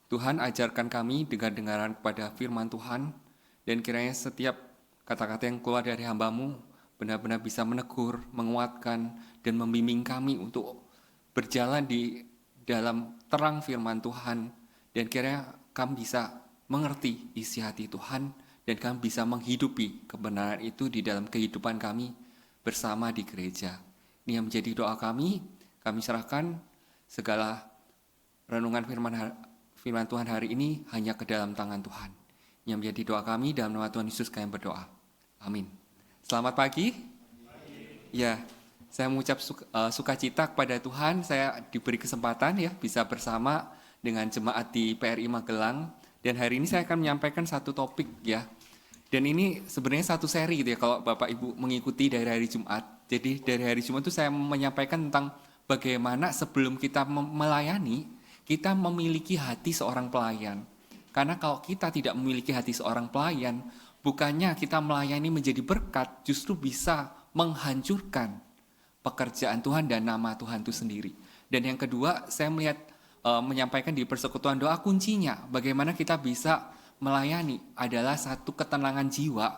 Tuhan, ajarkan kami dengar-dengaran kepada firman Tuhan, dan kiranya setiap kata-kata yang keluar dari hamba-Mu benar-benar bisa menegur, menguatkan, dan membimbing kami untuk berjalan di dalam terang firman Tuhan, dan kiranya kami bisa mengerti isi hati Tuhan, dan kami bisa menghidupi kebenaran itu di dalam kehidupan kami bersama di gereja. Ini yang menjadi doa kami serahkan segala renungan firman Tuhan hari ini hanya ke dalam tangan Tuhan. Yang menjadi doa kami dalam nama Tuhan Yesus kami berdoa. Amin. Selamat pagi. Ya, saya mengucap sukacita kepada Tuhan. Saya diberi kesempatan ya bisa bersama dengan jemaat di PRI Magelang. Dan hari ini saya akan menyampaikan satu topik ya. Dan ini sebenarnya satu seri gitu ya kalau Bapak Ibu mengikuti dari hari Jumat. Jadi dari hari Jumat itu saya menyampaikan tentang bagaimana sebelum kita melayani, kita memiliki hati seorang pelayan. Karena kalau kita tidak memiliki hati seorang pelayan, bukannya kita melayani menjadi berkat, justru bisa menghancurkan pekerjaan Tuhan dan nama Tuhan itu sendiri. Dan yang kedua, saya menyampaikan di persekutuan doa kuncinya, bagaimana kita bisa melayani adalah satu ketenangan jiwa.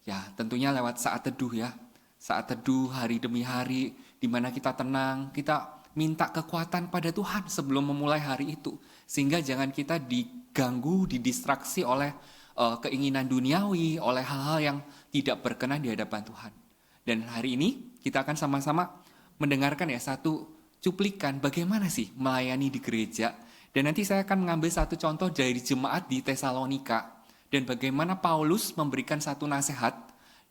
Ya, tentunya lewat saat teduh ya. Saat teduh hari demi hari, di mana kita tenang, kita minta kekuatan pada Tuhan sebelum memulai hari itu. Sehingga jangan kita diganggu, didistraksi oleh keinginan duniawi, oleh hal-hal yang tidak berkenan di hadapan Tuhan. Dan hari ini kita akan sama-sama mendengarkan ya satu cuplikan bagaimana sih melayani di gereja. Dan nanti saya akan mengambil satu contoh dari jemaat di Tesalonika. Dan bagaimana Paulus memberikan satu nasihat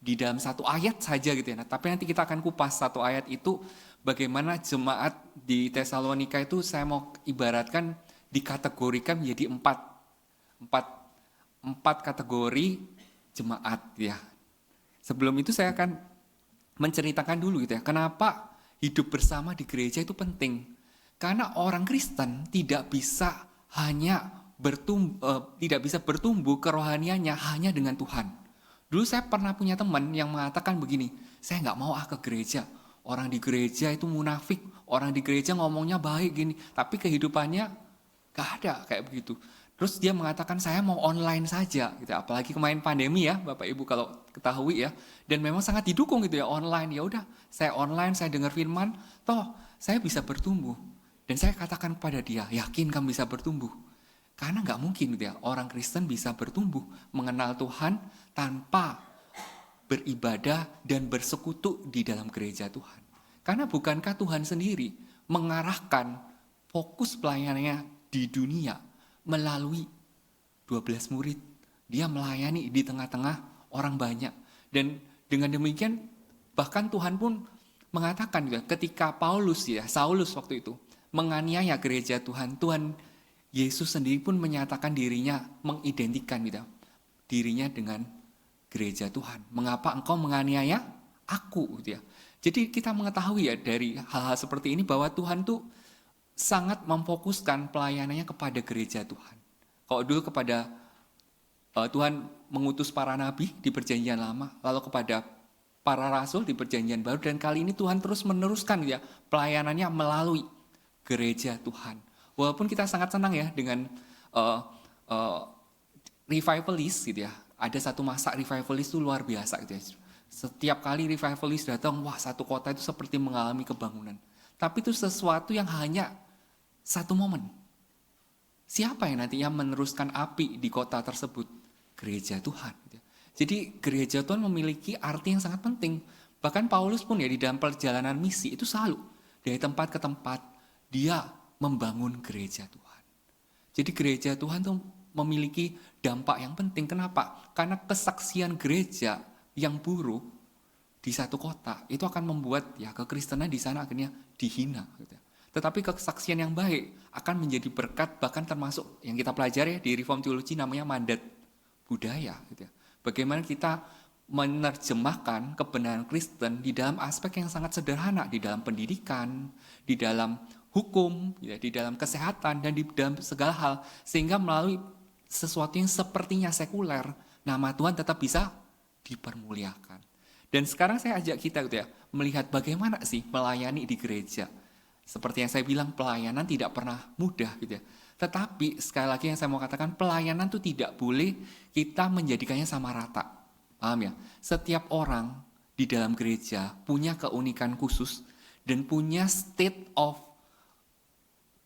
di dalam satu ayat saja gitu ya. Nah, tapi nanti kita akan kupas satu ayat itu bagaimana jemaat di Tesalonika itu saya mau ibaratkan dikategorikan menjadi empat kategori jemaat ya. Sebelum itu saya akan menceritakan dulu gitu ya. Kenapa hidup bersama di gereja itu penting? Karena orang Kristen tidak bisa bertumbuh kerohaniannya hanya dengan Tuhan. Dulu saya pernah punya teman yang mengatakan begini, saya nggak mau ke gereja. Orang di gereja itu munafik, orang di gereja ngomongnya baik gini, tapi kehidupannya nggak ada kayak begitu. Terus dia mengatakan saya mau online saja, gitu. Apalagi kemarin pandemi ya, Bapak Ibu kalau ketahui ya, dan memang sangat didukung gitu ya online. Ya udah, saya online, saya dengar firman, toh saya bisa bertumbuh. Dan saya katakan kepada dia, yakin kamu bisa bertumbuh? Karena nggak mungkin gitu ya, orang Kristen bisa bertumbuh, mengenal Tuhan tanpa beribadah dan bersekutu di dalam gereja Tuhan. Karena bukankah Tuhan sendiri mengarahkan fokus pelayanannya di dunia melalui 12 murid. Dia melayani di tengah-tengah orang banyak. Dan dengan demikian bahkan Tuhan pun mengatakan juga ketika Saulus waktu itu menganiaya gereja Tuhan, Tuhan Yesus sendiri pun menyatakan dirinya, mengidentikan gitu, dirinya dengan gereja Tuhan. Mengapa engkau menganiaya aku gitu ya. Jadi kita mengetahui ya dari hal-hal seperti ini bahwa Tuhan tuh sangat memfokuskan pelayanannya kepada gereja Tuhan. Kalau dulu kepada Tuhan mengutus para nabi di perjanjian lama, lalu kepada para rasul di perjanjian baru, dan kali ini Tuhan terus meneruskan ya pelayanannya melalui gereja Tuhan. Walaupun kita sangat senang ya dengan revivalist gitu ya. Ada satu masa revivalist itu luar biasa gitu ya. Setiap kali revivalist datang, wah satu kota itu seperti mengalami kebangunan. Tapi itu sesuatu yang hanya satu momen. Siapa yang nantinya meneruskan api di kota tersebut? Gereja Tuhan. Jadi gereja Tuhan memiliki arti yang sangat penting. Bahkan Paulus pun ya di dalam perjalanan misi itu selalu dari tempat ke tempat dia membangun gereja Tuhan. Jadi gereja Tuhan itu memiliki dampak yang penting. Kenapa? Karena kesaksian gereja yang buruk di satu kota itu akan membuat ya kekristenan di sana akhirnya dihina. Gitu. Tetapi kesaksian yang baik akan menjadi berkat, bahkan termasuk yang kita pelajari di Reform Theology namanya mandat budaya. Gitu. Bagaimana kita menerjemahkan kebenaran Kristen di dalam aspek yang sangat sederhana, di dalam pendidikan, di dalam hukum, di dalam kesehatan, dan di dalam segala hal. Sehingga melalui sesuatu yang sepertinya sekuler, nama Tuhan tetap bisa dipermuliakan. Dan sekarang saya ajak kita gitu ya, melihat bagaimana sih melayani di gereja. Seperti yang saya bilang, pelayanan tidak pernah mudah gitu ya. Tetapi sekali lagi yang saya mau katakan, pelayanan itu tidak boleh kita menjadikannya sama rata. Paham ya? Setiap orang di dalam gereja punya keunikan khusus dan punya state of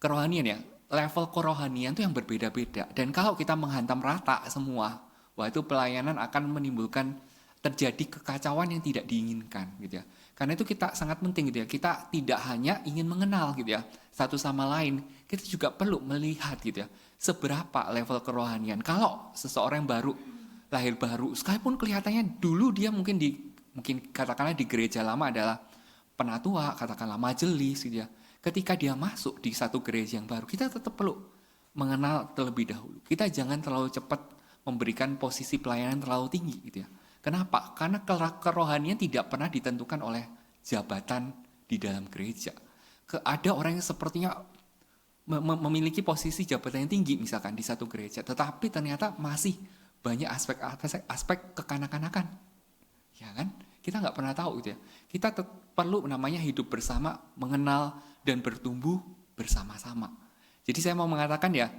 kerohanian ya, level kerohanian itu yang berbeda-beda. Dan kalau kita menghantam rata semua, wah itu pelayanan akan menimbulkan terjadi kekacauan yang tidak diinginkan gitu ya. Karena itu kita sangat penting gitu ya. Kita tidak hanya ingin mengenal gitu ya satu sama lain, kita juga perlu melihat gitu ya seberapa level kerohanian. Kalau seseorang yang baru lahir baru, sekalipun kelihatannya dulu dia mungkin katakanlah di gereja lama adalah penatua, katakanlah majelis gitu ya. Ketika dia masuk di satu gereja yang baru, kita tetap perlu mengenal terlebih dahulu. Kita jangan terlalu cepat memberikan posisi pelayanan terlalu tinggi gitu ya. Kenapa? Karena kerohanian tidak pernah ditentukan oleh jabatan di dalam gereja. Ada orang yang sepertinya memiliki posisi jabatan yang tinggi misalkan di satu gereja, tetapi ternyata masih banyak aspek kekanak-kanakan. Ya kan? Kita nggak pernah tahu gitu ya. Kita perlu namanya hidup bersama, mengenal dan bertumbuh bersama-sama. Jadi saya mau mengatakan ya,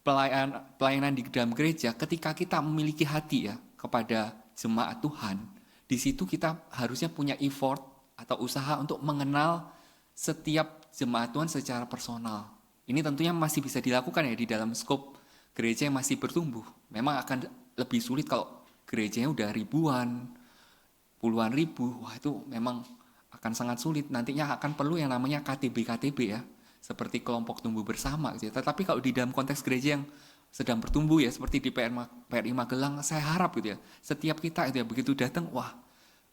pelayanan di dalam gereja, ketika kita memiliki hati ya kepada jemaat Tuhan, di situ kita harusnya punya effort atau usaha untuk mengenal setiap jemaat Tuhan secara personal. Ini tentunya masih bisa dilakukan ya di dalam skop gereja yang masih bertumbuh. Memang akan lebih sulit kalau gerejanya udah ribuan, puluhan ribu, wah itu memang akan sangat sulit. Nantinya akan perlu yang namanya KTB ya, seperti kelompok tumbuh bersama gitu ya. Tetapi kalau di dalam konteks gereja yang sedang bertumbuh ya, seperti di PRI Magelang, saya harap gitu ya, setiap kita itu ya begitu datang, wah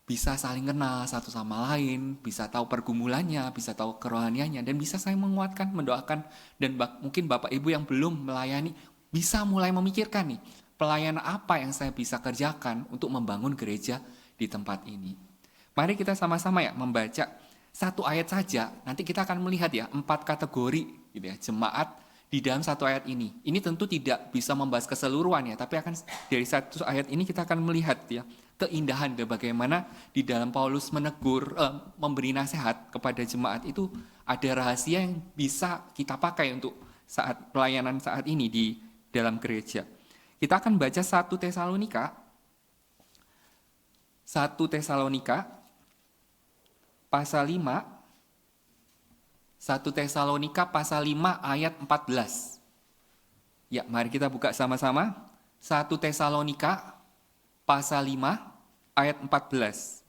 bisa saling kenal satu sama lain, bisa tahu pergumulannya, bisa tahu kerohaniannya, dan bisa saling menguatkan, mendoakan, dan mungkin Bapak Ibu yang belum melayani, bisa mulai memikirkan nih, pelayanan apa yang saya bisa kerjakan untuk membangun gereja di tempat ini. Mari kita sama-sama ya membaca satu ayat saja, nanti kita akan melihat ya 4 kategori gitu ya, jemaat di dalam satu ayat ini. Ini tentu tidak bisa membahas keseluruhan ya, tapi akan dari satu ayat ini kita akan melihat ya keindahan dan bagaimana di dalam Paulus menegur, memberi nasihat kepada jemaat itu ada rahasia yang bisa kita pakai untuk saat pelayanan saat ini di dalam gereja. Kita akan baca 1 Tesalonika pasal 5, 1 Tesalonika pasal 5 ayat 14. Ya, mari kita buka sama-sama. 1 Tesalonika pasal 5 ayat 14.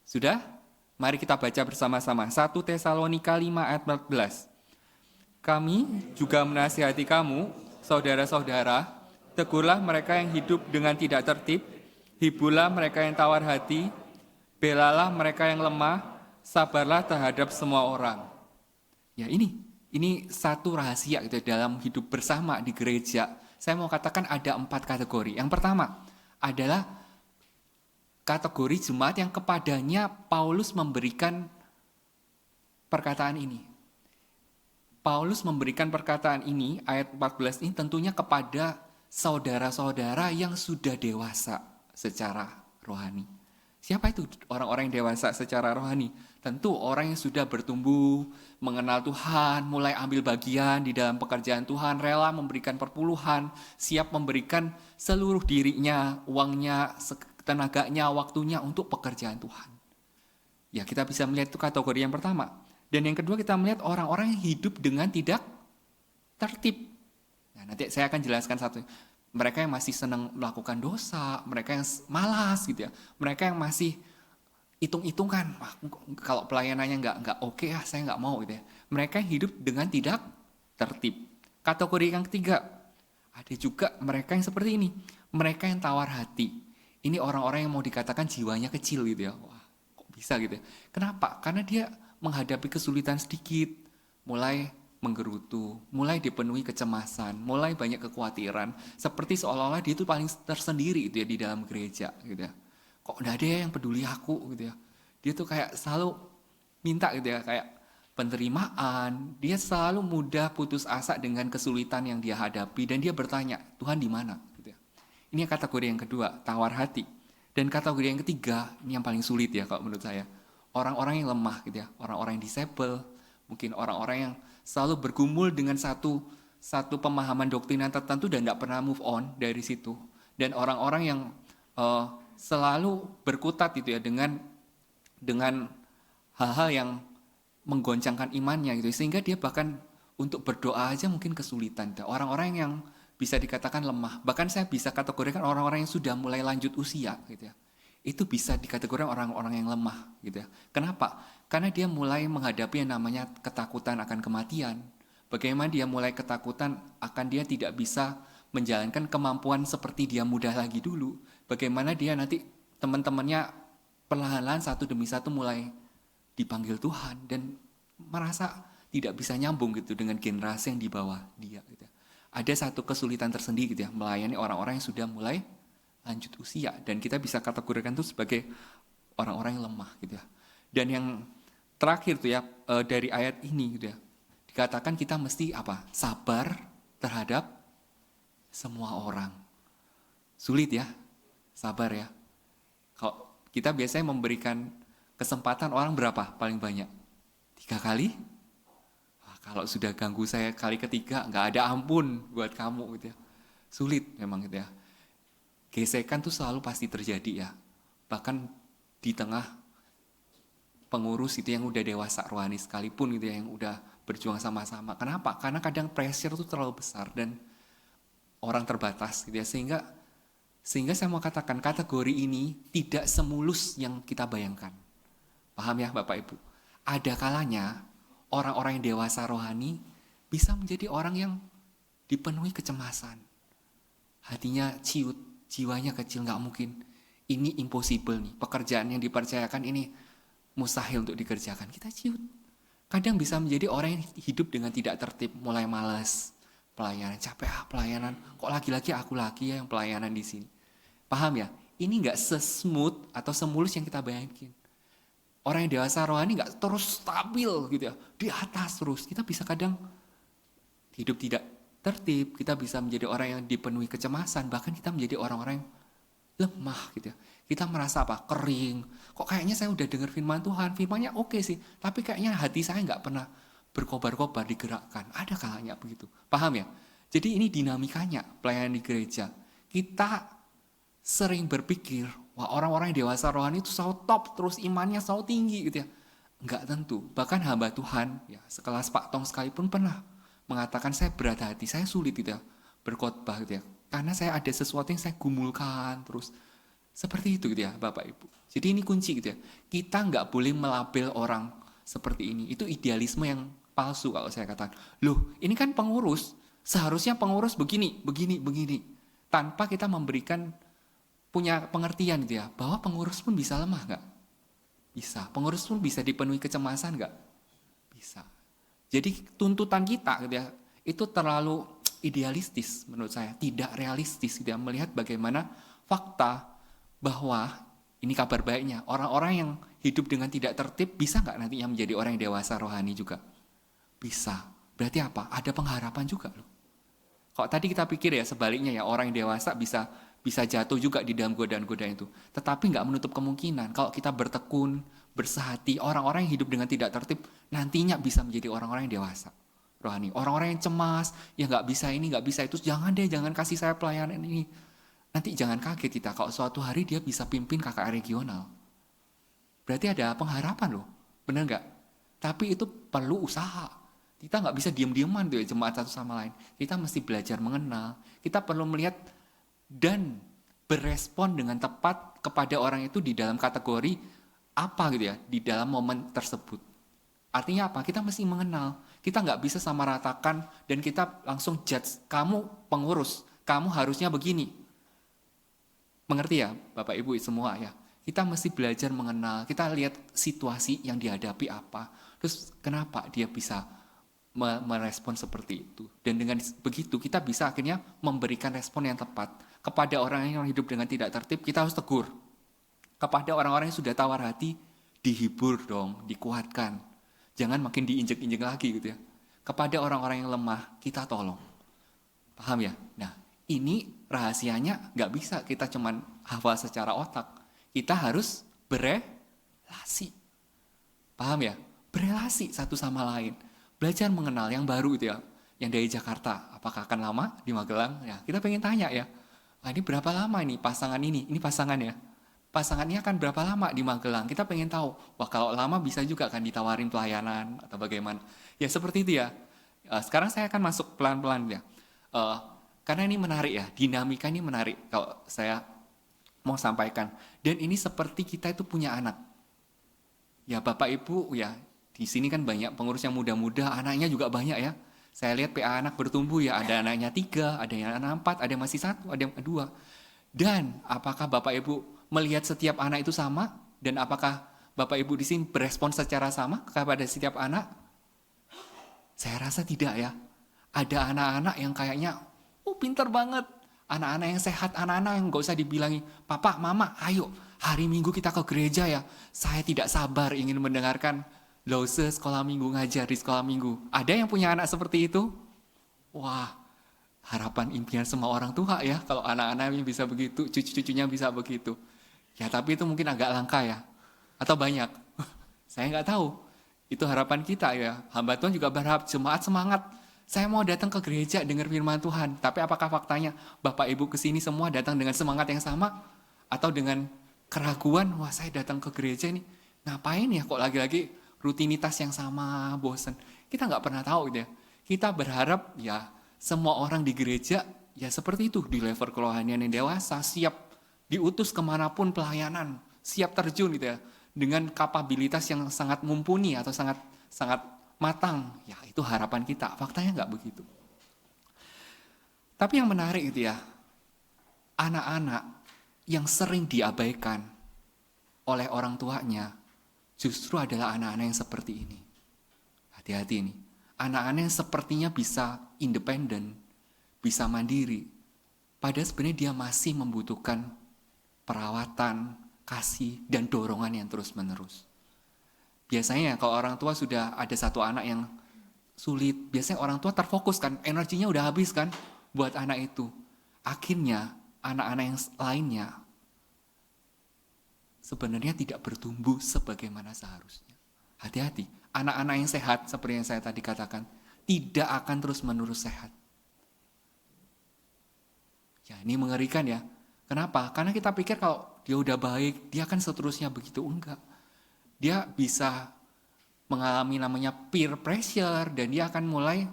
Sudah? Mari kita baca bersama-sama. 1 Tesalonika 5 ayat 14. Kami juga menasihati kamu, saudara-saudara, tegurlah mereka yang hidup dengan tidak tertib, hiburlah mereka yang tawar hati, belalah mereka yang lemah, sabarlah terhadap semua orang. Ya ini satu rahasia gitu dalam hidup bersama di gereja. Saya mau katakan ada 4 kategori. Yang pertama adalah kategori jemaat yang kepadanya Paulus memberikan perkataan ini. Paulus memberikan perkataan ini, ayat 14 ini tentunya kepada saudara-saudara yang sudah dewasa secara rohani. Siapa itu orang-orang yang dewasa secara rohani? Tentu orang yang sudah bertumbuh, mengenal Tuhan, mulai ambil bagian di dalam pekerjaan Tuhan, rela memberikan perpuluhan, siap memberikan seluruh dirinya, uangnya, tenaganya, waktunya untuk pekerjaan Tuhan. Ya, kita bisa melihat itu kategori yang pertama. Dan yang kedua kita melihat orang-orang yang hidup dengan tidak tertib. Nah, nanti saya akan jelaskan satu. Mereka yang masih senang melakukan dosa, mereka yang malas gitu ya, mereka yang masih hitung-hitungan, kalau pelayanannya nggak oke ya, saya nggak mau gitu ya. Mereka yang hidup dengan tidak tertib. Kategori yang ketiga, ada juga mereka yang seperti ini, mereka yang tawar hati. Ini orang-orang yang mau dikatakan jiwanya kecil gitu ya. Wah, kok bisa gitu ya? Kenapa? Karena dia menghadapi kesulitan sedikit, mulai menggerutu, mulai dipenuhi kecemasan, mulai banyak kekhawatiran, seperti seolah-olah dia itu paling tersendiri itu ya di dalam gereja gitu ya. Kok enggak ada yang peduli aku gitu ya. Dia tuh kayak selalu minta gitu ya, kayak penerimaan. Dia selalu mudah putus asa dengan kesulitan yang dia hadapi dan dia bertanya, Tuhan di mana gitu ya. Ini kategori yang kedua, tawar hati. Dan kategori yang ketiga, ini yang paling sulit ya kalau menurut saya. Orang-orang yang lemah gitu ya, orang-orang yang disable, Mungkin orang-orang yang selalu bergumul dengan satu pemahaman doktrinan tertentu dan tidak pernah move on dari situ. Dan orang-orang yang selalu berkutat itu ya dengan hal-hal yang menggoncangkan imannya gitu, sehingga dia bahkan untuk berdoa aja mungkin kesulitan. Orang-orang yang bisa dikatakan lemah, bahkan saya bisa kategorikan orang-orang yang sudah mulai lanjut usia gitu ya, itu bisa dikategorikan orang-orang yang lemah gitu ya. Kenapa? Karena dia mulai menghadapi yang namanya ketakutan akan kematian. Bagaimana dia mulai ketakutan akan dia tidak bisa menjalankan kemampuan seperti dia muda lagi dulu. Bagaimana dia nanti teman-temannya perlahan-lahan satu demi satu mulai dipanggil Tuhan dan merasa tidak bisa nyambung gitu dengan generasi yang di bawah dia gitu ya. Ada satu kesulitan tersendiri gitu ya, melayani orang-orang yang sudah mulai lanjut usia, dan kita bisa kategorikan itu sebagai orang-orang yang lemah gitu ya. Dan yang terakhir tuh ya, dari ayat ini gitu ya, dikatakan kita mesti apa? Sabar terhadap semua orang. Sulit ya, sabar ya. Kalau kita biasanya memberikan kesempatan orang berapa paling banyak? 3 kali? Kalau sudah ganggu saya kali ketiga, nggak ada ampun buat kamu gitu ya. Sulit memang gitu ya. Gesekan tuh selalu pasti terjadi ya. Bahkan di tengah pengurus itu yang udah dewasa rohani sekalipun gitu ya, yang udah berjuang sama-sama. Kenapa? Karena kadang pressure tuh terlalu besar dan orang terbatas gitu ya. Sehingga saya mau katakan kategori ini tidak semulus yang kita bayangkan. Paham ya Bapak Ibu? Ada kalanya orang-orang yang dewasa rohani bisa menjadi orang yang dipenuhi kecemasan. Hatinya ciut, jiwanya kecil, gak mungkin. Ini impossible nih, pekerjaan yang dipercayakan ini mustahil untuk dikerjakan. Kita ciut. Kadang bisa menjadi orang yang hidup dengan tidak tertib, mulai malas pelayanan, capek pelayanan, kok lagi-lagi aku lagi ya yang pelayanan di sini. Paham ya? Ini gak sesmooth atau semulus yang kita bayangin. Orang yang dewasa rohani gak terus stabil gitu ya, di atas terus. Kita bisa kadang hidup tidak tertib, kita bisa menjadi orang yang dipenuhi kecemasan, bahkan kita menjadi orang-orang yang lemah gitu ya. Kita merasa apa? Kering. Kok kayaknya saya udah dengar firman Tuhan, firmannya oke sih, tapi kayaknya hati saya gak pernah berkobar-kobar, digerakkan. Ada kalanya begitu. Paham ya? Jadi ini dinamikanya pelayanan di gereja. Kita sering berpikir, wah orang-orang yang dewasa rohani itu selalu top, terus imannya selalu tinggi gitu ya. Enggak tentu. Bahkan hamba Tuhan, ya sekelas Pak Tong sekalipun pernah mengatakan saya berat hati, saya sulit gitu ya berkhotbah gitu ya. Karena saya ada sesuatu yang saya gumulkan terus. Seperti itu gitu ya Bapak Ibu. Jadi ini kunci gitu ya. Kita enggak boleh melabel orang seperti ini. Itu idealisme yang palsu kalau saya katakan. Loh ini kan pengurus, seharusnya pengurus begini, begini, begini. Tanpa kita memberikan punya pengertian gitu ya, bahwa pengurus pun bisa lemah nggak? Bisa. Pengurus pun bisa dipenuhi kecemasan nggak? Bisa. Jadi tuntutan kita gitu ya, itu terlalu idealistis menurut saya, tidak realistis gitu ya, melihat bagaimana fakta bahwa ini kabar baiknya, orang-orang yang hidup dengan tidak tertib bisa nggak nantinya menjadi orang yang dewasa rohani juga? Bisa. Berarti apa? Ada pengharapan juga loh. Kalau tadi kita pikir ya sebaliknya ya, orang yang dewasa bisa jatuh juga di dalam godaan-godaan itu. Tetapi nggak menutup kemungkinan kalau kita bertekun, bersehati, orang-orang yang hidup dengan tidak tertib nantinya bisa menjadi orang-orang yang dewasa rohani. Orang-orang yang cemas, ya nggak bisa ini, nggak bisa itu, jangan kasih saya pelayanan ini. Nanti jangan kaget kita kalau suatu hari dia bisa pimpin KKR regional. Berarti ada pengharapan loh, benar nggak? Tapi itu perlu usaha. Kita nggak bisa diam-diaman tuh ya jemaat satu sama lain. Kita mesti belajar mengenal. Kita perlu melihat dan berespon dengan tepat kepada orang itu di dalam kategori apa gitu ya, di dalam momen tersebut. Artinya apa? Kita mesti mengenal. Kita nggak bisa samaratakan dan kita langsung judge, kamu pengurus, kamu harusnya begini. Mengerti ya Bapak Ibu semua ya? Kita mesti belajar mengenal, kita lihat situasi yang dihadapi apa. Terus kenapa dia bisa merespon seperti itu. Dan dengan begitu kita bisa akhirnya memberikan respon yang tepat. Kepada orang yang hidup dengan tidak tertib, kita harus tegur. Kepada orang-orang yang sudah tawar hati, dihibur dong, dikuatkan. Jangan makin diinjek-injek lagi gitu ya. Kepada orang-orang yang lemah, kita tolong. Paham ya? Nah, ini rahasianya nggak bisa kita cuman hafal secara otak. Kita harus berelasi. Paham ya? berelasi satu sama lain, belajar mengenal yang baru itu ya, yang dari Jakarta, apakah akan lama di Magelang? Ya, kita pengen tanya ya, ini berapa lama ini pasangan ini pasangan ya, pasangannya akan berapa lama di Magelang? Kita pengen tahu, wah kalau lama bisa juga kan ditawarin pelayanan atau bagaimana? Ya seperti itu ya. Sekarang saya akan masuk pelan-pelan ya, karena ini menarik ya, dinamika ini menarik kalau saya mau sampaikan. Dan ini seperti kita itu punya anak. Ya Bapak Ibu ya, di sini kan banyak pengurus yang muda-muda, anaknya juga banyak ya. Saya lihat PA anak bertumbuh ya, ada anaknya 3, ada yang anak 4, ada yang masih 1, ada yang 2. Dan apakah Bapak Ibu melihat setiap anak itu sama? Dan apakah Bapak Ibu di sini berespon secara sama kepada setiap anak? Saya rasa tidak ya. Ada anak-anak yang kayaknya, pinter banget. Anak-anak yang sehat, anak-anak yang gak usah dibilangi, Papa, Mama, ayo hari Minggu kita ke gereja ya. Saya tidak sabar ingin mendengarkan Lause sekolah minggu ngajar di sekolah minggu. Ada yang punya anak seperti itu? Wah, harapan impian semua orang tua ya. Kalau anak-anaknya bisa begitu, cucu-cucunya bisa begitu. Ya tapi itu mungkin agak langka ya. Atau banyak. Saya nggak tahu. Itu harapan kita ya. Hamba Tuhan juga berharap jemaat semangat. Saya mau datang ke gereja dengar firman Tuhan. Tapi apakah faktanya Bapak Ibu kesini semua datang dengan semangat yang sama? Atau dengan keraguan, wah saya datang ke gereja ini. Ngapain ya kok lagi-lagi rutinitas yang sama, bosan. Kita nggak pernah tahu gitu ya. Kita berharap ya semua orang di gereja ya seperti itu. Di level kerohanian yang dewasa, siap diutus kemanapun pelayanan. Siap terjun gitu ya. Dengan kapabilitas yang sangat mumpuni atau sangat matang. Ya itu harapan kita. Faktanya nggak begitu. Tapi yang menarik itu ya, anak-anak yang sering diabaikan oleh orang tuanya justru adalah anak-anak yang seperti ini. Hati-hati ini. Anak-anak yang sepertinya bisa independen, bisa mandiri. Padahal sebenarnya dia masih membutuhkan perawatan, kasih, dan dorongan yang terus-menerus. Biasanya kalau orang tua sudah ada satu anak yang sulit, biasanya orang tua terfokus kan, energinya udah habis kan buat anak itu. Akhirnya anak-anak yang lainnya sebenarnya tidak bertumbuh sebagaimana seharusnya. Hati-hati, anak-anak yang sehat seperti yang saya tadi katakan, tidak akan terus-menerus sehat. Ya ini mengerikan ya. Kenapa? Karena kita pikir kalau dia udah baik, dia akan seterusnya begitu. Enggak. Dia bisa mengalami namanya peer pressure dan dia akan mulai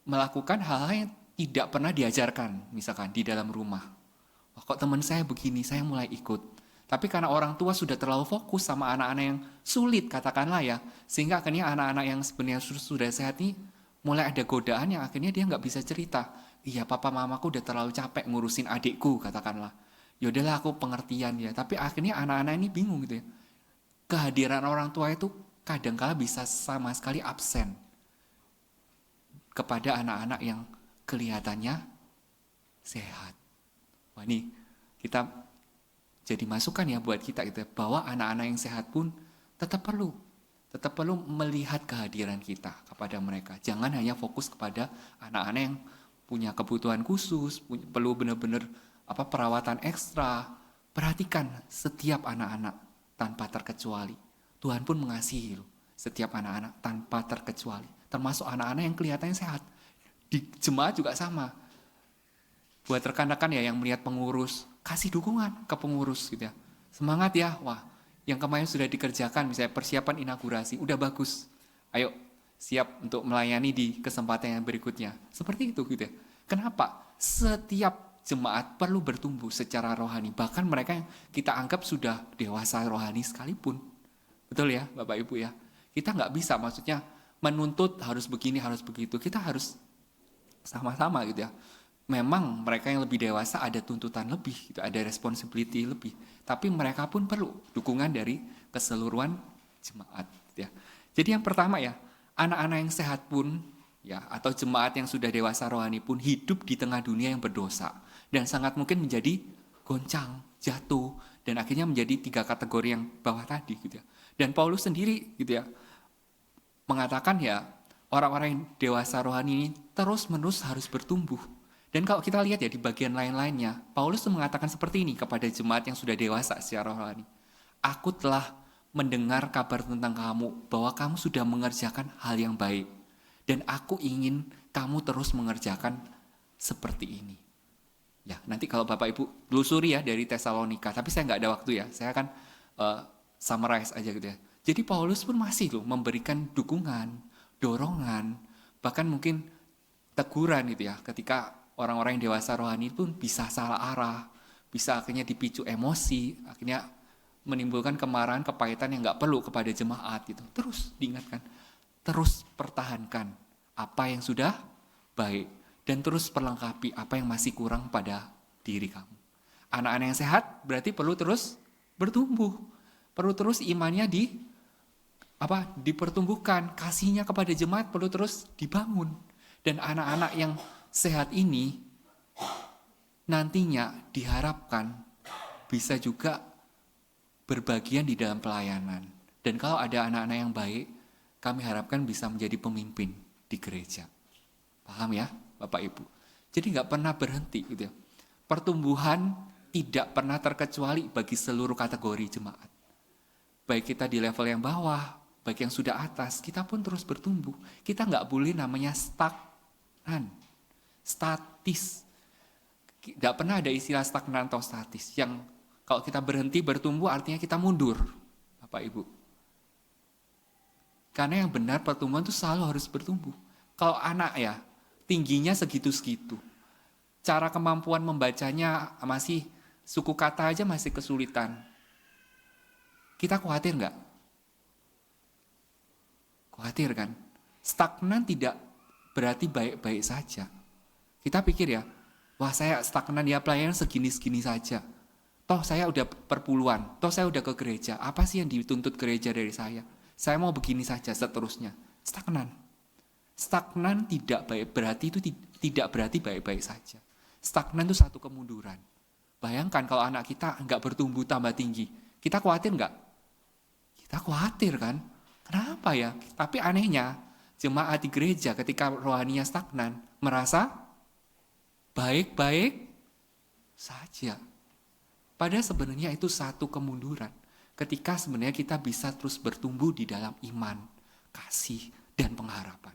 melakukan hal-hal yang tidak pernah diajarkan, misalkan di dalam rumah. Wah, kok teman saya begini, saya mulai ikut. Tapi karena orang tua sudah terlalu fokus sama anak-anak yang sulit, katakanlah ya, sehingga akhirnya anak-anak yang sebenarnya sudah sehat ini mulai ada godaan yang akhirnya dia nggak bisa cerita. Iya, papa mamaku udah terlalu capek ngurusin adikku, katakanlah. Yaudahlah aku pengertian ya. Tapi akhirnya anak-anak ini bingung gitu ya. Kehadiran orang tua itu kadangkala bisa sama sekali absen kepada anak-anak yang kelihatannya sehat. Wah ini kita jadi masukan ya buat kita gitu, bahwa anak-anak yang sehat pun tetap perlu melihat kehadiran kita kepada mereka. Jangan hanya fokus kepada anak-anak yang punya kebutuhan khusus, perlu benar-benar perawatan ekstra. Perhatikan setiap anak-anak tanpa terkecuali. Tuhan pun mengasihi setiap anak-anak tanpa terkecuali, termasuk anak-anak yang kelihatannya sehat. Di jemaat juga sama. Buat rekan-rekan ya yang melihat pengurus, kasih dukungan ke pengurus gitu ya. Semangat ya, wah yang kemarin sudah dikerjakan misalnya persiapan inaugurasi, udah bagus. Ayo siap untuk melayani di kesempatan yang berikutnya. Seperti itu gitu ya. Kenapa? Setiap jemaat perlu bertumbuh secara rohani. Bahkan mereka yang kita anggap sudah dewasa rohani sekalipun. Betul ya Bapak Ibu ya. Kita nggak bisa maksudnya menuntut harus begini, harus begitu. Kita harus sama-sama gitu ya. Memang mereka yang lebih dewasa ada tuntutan lebih, gitu, ada responsibility lebih. Tapi mereka pun perlu dukungan dari keseluruhan jemaat. Gitu ya. Jadi yang pertama ya, anak-anak yang sehat pun, ya atau jemaat yang sudah dewasa rohani pun hidup di tengah dunia yang berdosa. Dan sangat mungkin menjadi goncang, jatuh, dan akhirnya menjadi 3 kategori yang bawah tadi. Gitu ya. Dan Paulus sendiri gitu ya, mengatakan ya, orang-orang yang dewasa rohani ini terus-menerus harus bertumbuh. Dan kalau kita lihat ya di bagian lain-lainnya, Paulus mengatakan seperti ini kepada jemaat yang sudah dewasa secara rohani. Aku telah mendengar kabar tentang kamu, bahwa kamu sudah mengerjakan hal yang baik. Dan aku ingin kamu terus mengerjakan seperti ini. Ya, nanti kalau Bapak Ibu telusuri ya dari Tesalonika, tapi saya nggak ada waktu ya, saya akan summarize aja gitu ya. Jadi Paulus pun masih loh memberikan dukungan, dorongan, bahkan mungkin teguran gitu ya, ketika orang-orang yang dewasa rohani pun bisa salah arah, bisa akhirnya dipicu emosi, akhirnya menimbulkan kemarahan, kepahitan yang nggak perlu kepada jemaat gitu. Terus diingatkan, terus pertahankan apa yang sudah baik, dan terus perlengkapi apa yang masih kurang pada diri kamu. Anak-anak yang sehat berarti perlu terus bertumbuh, perlu terus imannya dipertumbuhkan, kasihnya kepada jemaat perlu terus dibangun. Dan anak-anak yang sehat ini nantinya diharapkan bisa juga berbagian di dalam pelayanan. Dan kalau ada anak-anak yang baik, kami harapkan bisa menjadi pemimpin di gereja. Paham ya Bapak Ibu? Jadi nggak pernah berhenti gitu ya. Pertumbuhan tidak pernah terkecuali bagi seluruh kategori jemaat. Baik kita di level yang bawah, baik yang sudah atas, kita pun terus bertumbuh. Kita nggak boleh namanya stagnan, statis. Tidak pernah ada istilah stagnan atau statis. Yang kalau kita berhenti bertumbuh artinya kita mundur, Bapak Ibu. Karena yang benar pertumbuhan itu selalu harus bertumbuh. Kalau anak ya, tingginya segitu-segitu. Cara kemampuan membacanya masih, suku kata aja masih kesulitan. Kita khawatir nggak? Khawatir kan? Stagnan tidak berarti baik-baik saja. Kita pikir ya, wah saya stagnan ya pelayanan segini-segini saja. Toh saya udah perpuluhan, toh saya udah ke gereja. Apa sih yang dituntut gereja dari saya? Saya mau begini saja seterusnya. Stagnan. Stagnan tidak baik, berarti itu tidak berarti baik-baik saja. Stagnan itu satu kemunduran. Bayangkan kalau anak kita nggak bertumbuh tambah tinggi. Kita khawatir nggak? Kita khawatir kan? Kenapa ya? Tapi anehnya, jemaat di gereja ketika rohaninya stagnan, merasa baik-baik saja. Padahal sebenarnya itu satu kemunduran. Ketika sebenarnya kita bisa terus bertumbuh di dalam iman, kasih, dan pengharapan.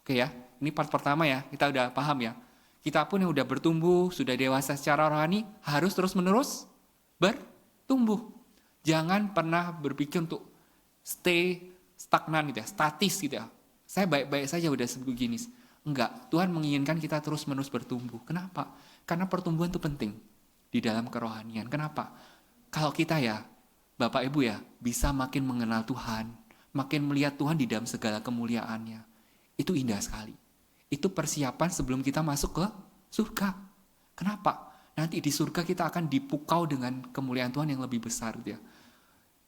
Oke ya, ini part pertama ya, kita udah paham ya. Kita pun yang udah bertumbuh, sudah dewasa secara rohani, harus terus-menerus bertumbuh. Jangan pernah berpikir untuk stay stagnan gitu ya, statis gitu ya. Saya baik-baik saja udah sebegini. Enggak, Tuhan menginginkan kita terus-menerus bertumbuh. Kenapa? Karena pertumbuhan itu penting di dalam kerohanian. Kenapa? Kalau kita ya, Bapak Ibu ya, bisa makin mengenal Tuhan, makin melihat Tuhan di dalam segala kemuliaannya. Itu indah sekali. Itu persiapan sebelum kita masuk ke surga. Kenapa? Nanti di surga kita akan dipukau dengan kemuliaan Tuhan yang lebih besar gitu ya.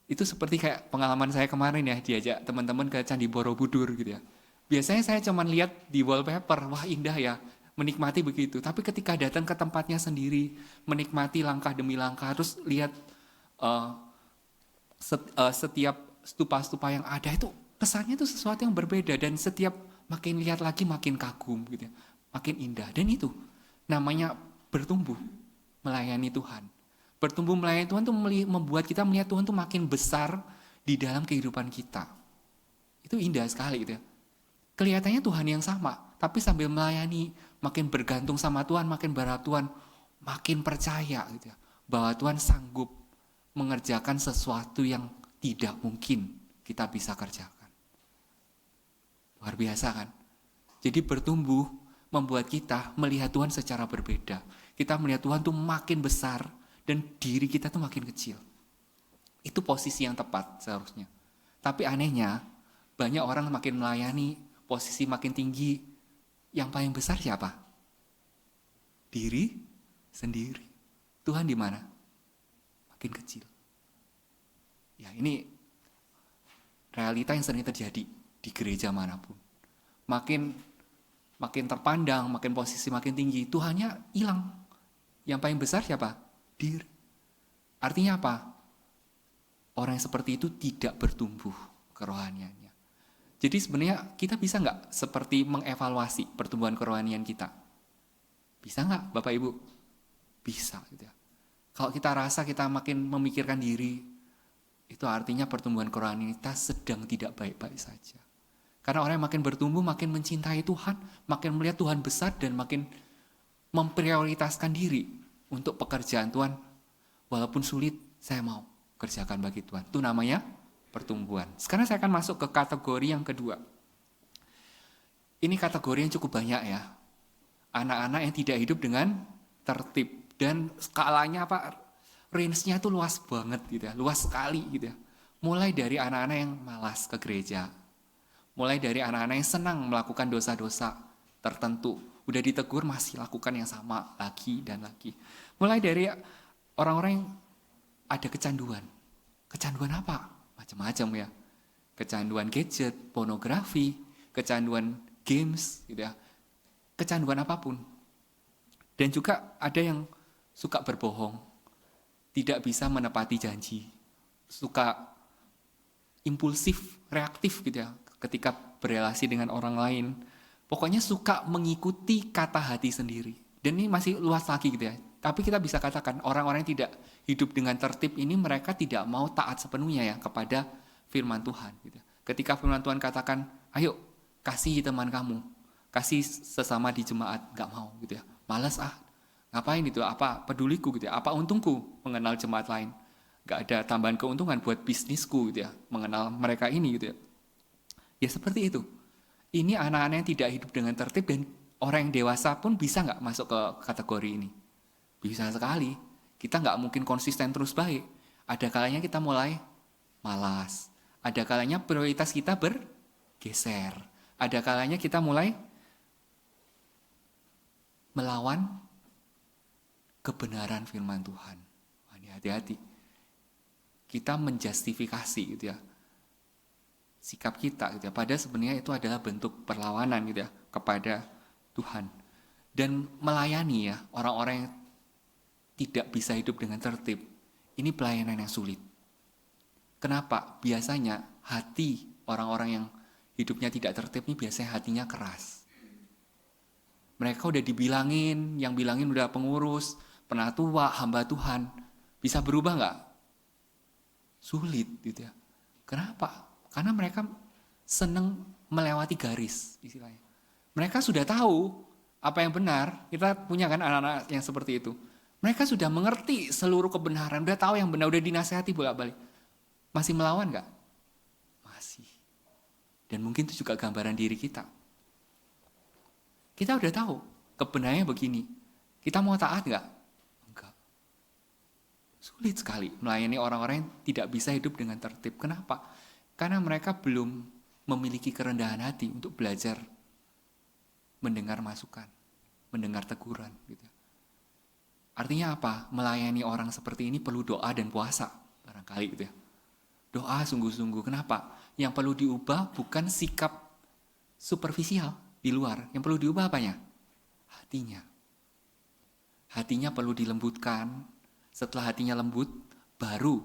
Itu seperti kayak pengalaman saya kemarin ya, diajak teman-teman ke Candi Borobudur gitu ya. Biasanya saya cuma lihat di wallpaper, wah indah ya, menikmati begitu. Tapi ketika datang ke tempatnya sendiri, menikmati langkah demi langkah, terus lihat setiap stupa-stupa yang ada itu kesannya itu sesuatu yang berbeda, dan setiap makin lihat lagi makin kagum gitu ya, makin indah. Dan itu namanya bertumbuh melayani Tuhan. Bertumbuh melayani Tuhan itu membuat kita melihat Tuhan itu makin besar di dalam kehidupan kita. Itu indah sekali gitu ya. Kelihatannya Tuhan yang sama, tapi sambil melayani, makin bergantung sama Tuhan, makin berharap Tuhan, makin percaya gitu ya, bahwa Tuhan sanggup mengerjakan sesuatu yang tidak mungkin kita bisa kerjakan. Luar biasa kan? Jadi bertumbuh membuat kita melihat Tuhan secara berbeda. Kita melihat Tuhan tuh makin besar dan diri kita tuh makin kecil. Itu posisi yang tepat seharusnya. Tapi anehnya, banyak orang makin melayani, posisi makin tinggi, yang paling besar siapa? Diri sendiri. Tuhan di mana? Makin kecil. Ya, ini realita yang sering terjadi di gereja manapun. Makin terpandang, makin posisi makin tinggi, Tuhannya hilang. Yang paling besar siapa? Diri. Artinya apa? Orang yang seperti itu tidak bertumbuh kerohaniannya. Jadi sebenarnya kita bisa nggak seperti mengevaluasi pertumbuhan kerohanian kita? Bisa nggak Bapak Ibu? Bisa. Gitu ya. Kalau kita rasa kita makin memikirkan diri, itu artinya pertumbuhan kerohanian kita sedang tidak baik-baik saja. Karena orang yang makin bertumbuh, makin mencintai Tuhan, makin melihat Tuhan besar, dan makin memprioritaskan diri untuk pekerjaan Tuhan. Walaupun sulit, saya mau kerjakan bagi Tuhan. Itu namanya pertumbuhan. Sekarang saya akan masuk ke kategori yang kedua. Ini kategori yang cukup banyak ya. Anak-anak yang tidak hidup dengan tertib. Dan skalanya range-nya itu luas banget gitu ya. Luas sekali gitu ya. Mulai dari anak-anak yang malas ke gereja. Mulai dari anak-anak yang senang melakukan dosa-dosa tertentu. Udah ditegur masih lakukan yang sama lagi dan lagi. Mulai dari orang-orang yang ada kecanduan. Kecanduan apa? Macam-macam ya. Kecanduan gadget, pornografi, kecanduan games gitu ya. Kecanduan apapun. Dan juga ada yang suka berbohong, tidak bisa menepati janji, suka impulsif, reaktif gitu ya, ketika berrelasi dengan orang lain. Pokoknya suka mengikuti kata hati sendiri. Dan ini masih luas lagi gitu ya. Tapi kita bisa katakan orang-orang yang tidak hidup dengan tertib ini, mereka tidak mau taat sepenuhnya ya kepada firman Tuhan. Gitu. Ketika firman Tuhan katakan, ayo kasih teman kamu, kasih sesama di jemaat, gak mau gitu ya. Malas ngapain itu, apa peduliku gitu ya, apa untungku mengenal jemaat lain. Gak ada tambahan keuntungan buat bisnisku gitu ya, mengenal mereka ini gitu ya. Ya seperti itu. Ini anak-anak yang tidak hidup dengan tertib, dan orang yang dewasa pun bisa gak masuk ke kategori ini. Bisa sekali. Kita gak mungkin konsisten terus baik. Ada kalanya kita mulai malas. Ada kalanya prioritas kita bergeser. Ada kalanya kita mulai melawan kebenaran firman Tuhan. Hati-hati. Kita menjustifikasi gitu ya, sikap kita gitu ya. Padahal sebenarnya itu adalah bentuk perlawanan gitu ya kepada Tuhan. Dan melayani ya orang-orang yang tidak bisa hidup dengan tertib. Ini pelayanan yang sulit. Kenapa? Biasanya hati orang-orang yang hidupnya tidak tertib ini biasanya hatinya keras. Mereka udah dibilangin, yang bilangin udah pengurus, penatua, hamba Tuhan. Bisa berubah nggak? Sulit gitu ya. Kenapa? Karena mereka senang melewati garis istilahnya. Mereka sudah tahu apa yang benar. Kita punya kan anak-anak yang seperti itu. Mereka sudah mengerti seluruh kebenaran, udah tahu yang benar, udah dinasihati bolak-balik. Masih melawan nggak? Masih. Dan mungkin itu juga gambaran diri kita. Kita udah tahu kebenarannya begini. Kita mau taat nggak? Enggak. Sulit sekali melayani orang-orang yang tidak bisa hidup dengan tertib. Kenapa? Karena mereka belum memiliki kerendahan hati untuk belajar mendengar masukan, mendengar teguran. Gitu. Artinya apa? Melayani orang seperti ini perlu doa dan puasa. Barangkali gitu ya. Doa sungguh-sungguh. Kenapa? Yang perlu diubah bukan sikap superficial di luar. Yang perlu diubah apanya? Hatinya. Hatinya perlu dilembutkan. Setelah hatinya lembut, baru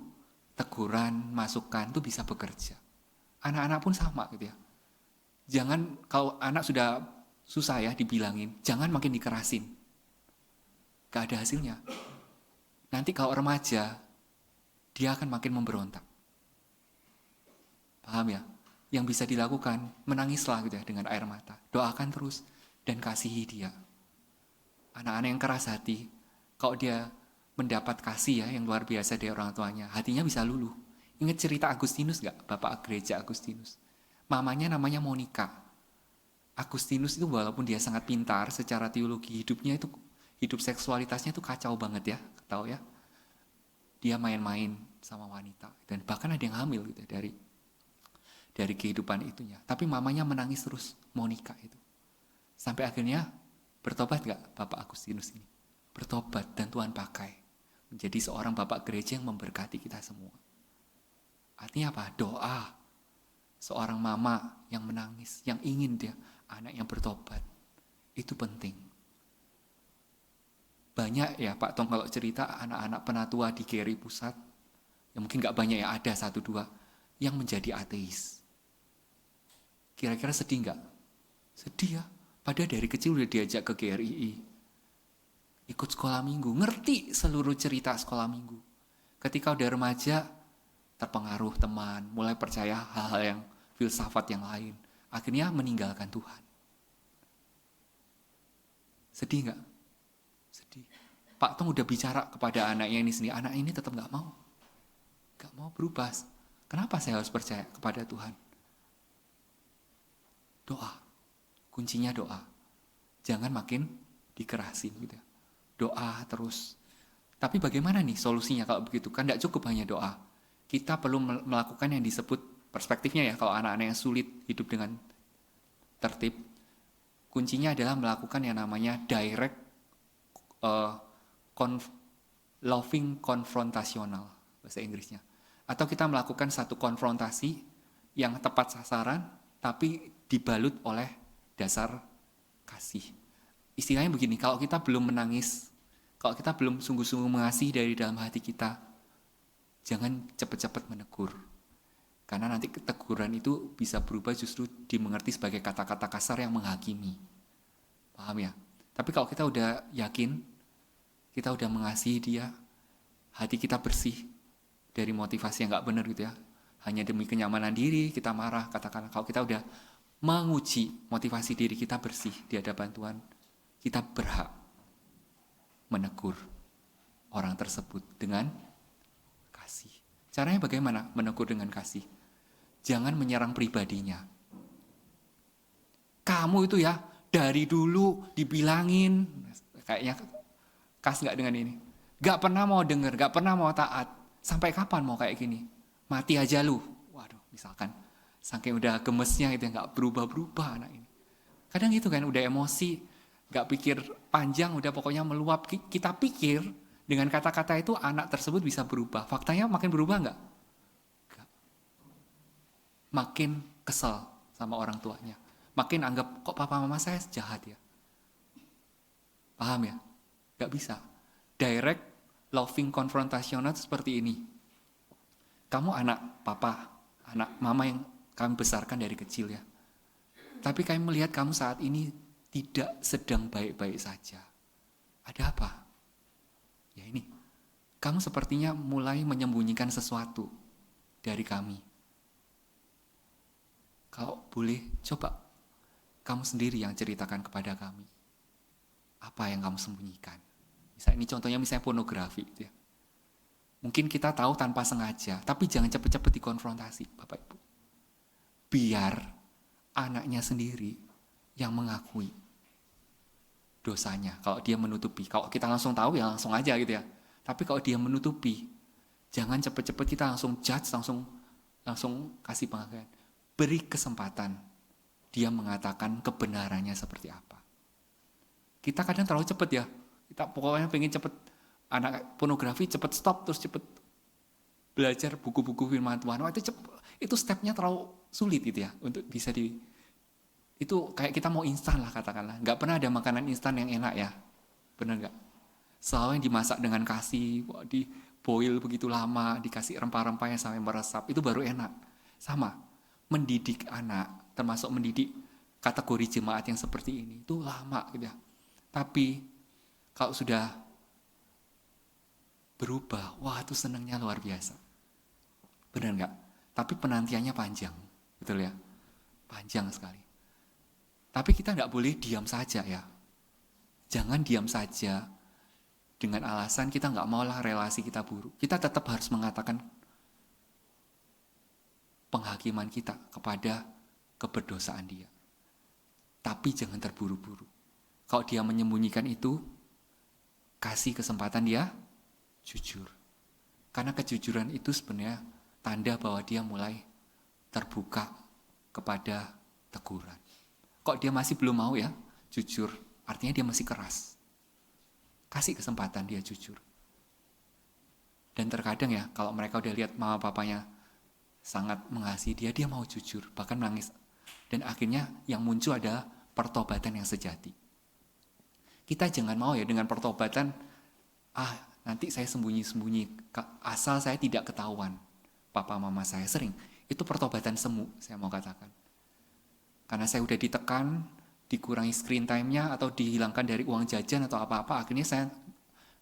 teguran, masukan itu bisa bekerja. Anak-anak pun sama gitu ya. Jangan, kalau anak sudah susah ya dibilangin, jangan makin dikerasin. Gak ada hasilnya. Nanti kalau remaja, dia akan makin memberontak. Paham ya? Yang bisa dilakukan, menangislah gitu ya dengan air mata. Doakan terus dan kasihi dia. Anak-anak yang keras hati, kalau dia mendapat kasih ya yang luar biasa dari orang tuanya, hatinya bisa luluh. Ingat cerita Agustinus gak? Bapak gereja Agustinus. Mamanya namanya Monica. Agustinus itu walaupun dia sangat pintar secara teologi, hidup seksualitasnya itu kacau banget ya, tahu ya. Dia main-main sama wanita dan bahkan ada yang hamil gitu dari kehidupan itunya. Tapi mamanya menangis terus, Monica itu. Sampai akhirnya bertobat gak Bapak Agustinus ini? Bertobat dan Tuhan pakai menjadi seorang bapak gereja yang memberkati kita semua. Artinya apa? Doa seorang mama yang menangis, yang ingin dia anak yang bertobat. Itu penting. Banyak ya Pak Tong kalau cerita anak-anak penatua di GRI Pusat, yang mungkin gak banyak ya, ada 1-2 yang menjadi ateis. Kira-kira sedih gak? Sedih ya. Padahal dari kecil udah diajak ke GRII. Ikut sekolah minggu, ngerti seluruh cerita sekolah minggu. Ketika udah remaja, terpengaruh teman, mulai percaya hal-hal yang filsafat yang lain. Akhirnya meninggalkan Tuhan. Sedih nggak? Sedih. Pak Tong udah bicara kepada anaknya ini sendiri, anak ini tetap nggak mau berubah. Kenapa saya harus percaya kepada Tuhan? Doa, kuncinya doa. Jangan makin dikerasin gitu. Doa terus. Tapi bagaimana nih solusinya kalau begitu? Kan tidak cukup hanya doa. Kita perlu melakukan yang disebut perspektifnya ya, kalau anak-anak yang sulit hidup dengan tertib, kuncinya adalah melakukan yang namanya direct loving konfrontasional, bahasa Inggrisnya. Atau kita melakukan satu konfrontasi yang tepat sasaran, tapi dibalut oleh dasar kasih. Istilahnya begini, kalau kita belum menangis, kalau kita belum sungguh-sungguh mengasihi dari dalam hati kita, jangan cepat-cepat menegur. Karena nanti teguran itu bisa berubah justru dimengerti sebagai kata-kata kasar yang menghakimi. Paham ya? Tapi kalau kita udah yakin, kita udah mengasihi dia, hati kita bersih dari motivasi yang gak benar gitu ya. Hanya demi kenyamanan diri, kita marah, katakanlah. Kalau kita udah menguji motivasi diri kita bersih di hadapan Tuhan, kita berhak menegur orang tersebut dengan kasih. Caranya bagaimana menegur dengan kasih? Jangan menyerang pribadinya. Kamu itu ya dari dulu dibilangin, kayaknya kas gak dengan ini? Gak pernah mau denger, gak pernah mau taat. Sampai kapan mau kayak gini? Mati aja lu. Waduh, misalkan saking udah gemesnya gitu ya, gak berubah-berubah anak ini. Kadang gitu kan, udah emosi, gak pikir panjang, udah pokoknya meluap. Kita pikir dengan kata-kata itu anak tersebut bisa berubah. Faktanya makin berubah gak? Gak. Makin kesel sama orang tuanya. Makin anggap, kok papa mama saya jahat ya? Paham ya? Gak bisa. Direct loving konfrontasional seperti ini. Kamu anak papa, anak mama yang kami besarkan dari kecil ya. Tapi kami melihat kamu saat ini tidak sedang baik-baik saja. Ada apa? Ya ini, kamu sepertinya mulai menyembunyikan sesuatu dari kami. Kalau boleh, coba kamu sendiri yang ceritakan kepada kami. Apa yang kamu sembunyikan? Misalnya ini contohnya misalnya pornografi gitu ya. Mungkin kita tahu tanpa sengaja, tapi jangan cepet-cepet dikonfrontasi, Bapak Ibu. Biar anaknya sendiri yang mengakui dosanya. Kalau dia menutupi, kalau kita langsung tahu ya langsung aja gitu ya. Tapi kalau dia menutupi, jangan cepet-cepet kita langsung judge, langsung kasih pengakuan. Beri kesempatan dia mengatakan kebenarannya seperti apa. Kita kadang terlalu cepet ya. Kita pokoknya pengen cepet, anak pornografi cepet stop, terus cepet belajar buku-buku firman Tuhan. Wah, itu stepnya terlalu sulit gitu ya, untuk bisa itu kayak kita mau instan lah katakanlah. Gak pernah ada makanan instan yang enak ya, benar gak? Selalu yang dimasak dengan kasih, di boil begitu lama, dikasih rempah-rempahnya sampai meresap, itu baru enak. Sama, mendidik anak, termasuk mendidik kategori jemaat yang seperti ini, itu lama gitu ya. Tapi kalau sudah berubah, wah itu senangnya luar biasa. Benar nggak? Tapi penantiannya panjang, betul ya? Panjang sekali. Tapi kita nggak boleh diam saja ya. Jangan diam saja dengan alasan kita nggak maulah relasi kita buruk. Kita tetap harus mengatakan penghakiman kita kepada keberdosaan dia. Tapi jangan terburu-buru. Kalau dia menyembunyikan itu, kasih kesempatan dia jujur. Karena kejujuran itu sebenarnya tanda bahwa dia mulai terbuka kepada teguran. Kok dia masih belum mau ya jujur, artinya dia masih keras. Kasih kesempatan dia jujur. Dan terkadang ya, kalau mereka udah lihat mama papanya sangat mengasihi dia, dia mau jujur, bahkan menangis. Dan akhirnya yang muncul adalah pertobatan yang sejati. Kita jangan mau ya dengan pertobatan, nanti saya sembunyi-sembunyi, asal saya tidak ketahuan. Papa mama saya sering, itu pertobatan semu, saya mau katakan. Karena saya udah ditekan, dikurangi screen time-nya, atau dihilangkan dari uang jajan atau apa-apa, akhirnya saya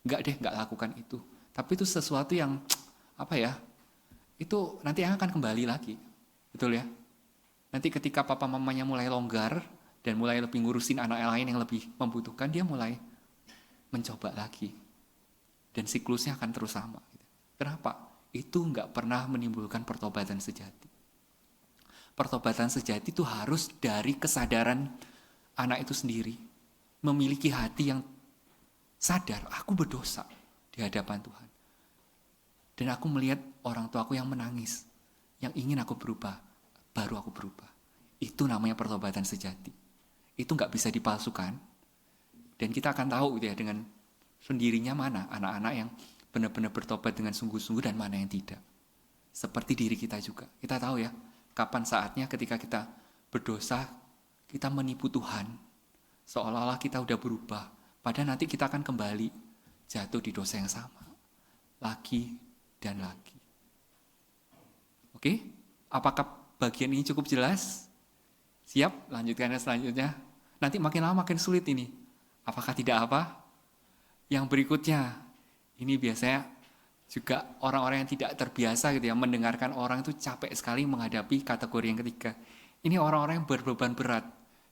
nggak lakukan itu. Tapi itu sesuatu yang, itu nanti akan kembali lagi. Betul ya? Nanti ketika papa mamanya mulai longgar dan mulai lebih ngurusin anak lain yang lebih membutuhkan, dia mulai mencoba lagi. Dan siklusnya akan terus sama. Kenapa? Itu nggak pernah menimbulkan pertobatan sejati. Pertobatan sejati itu harus dari kesadaran anak itu sendiri. Memiliki hati yang sadar, aku berdosa di hadapan Tuhan. Dan aku melihat orang tuaku yang menangis, yang ingin aku berubah, baru aku berubah. Itu namanya pertobatan sejati. Itu nggak bisa dipalsukan. Dan kita akan tahu gitu ya, dengan sendirinya mana anak-anak yang benar-benar bertobat dengan sungguh-sungguh dan mana yang tidak. Seperti diri kita juga. Kita tahu ya, kapan saatnya ketika kita berdosa, kita menipu Tuhan. Seolah-olah kita udah berubah. Padahal nanti kita akan kembali jatuh di dosa yang sama. Lagi dan lagi. Oke? Apakah bagian ini cukup jelas? Siap? Lanjutkan selanjutnya. Nanti makin lama makin sulit ini. Apakah tidak apa? Yang berikutnya, ini biasanya juga orang-orang yang tidak terbiasa gitu ya, mendengarkan orang itu capek sekali menghadapi kategori yang ketiga. Ini orang-orang yang berbeban berat.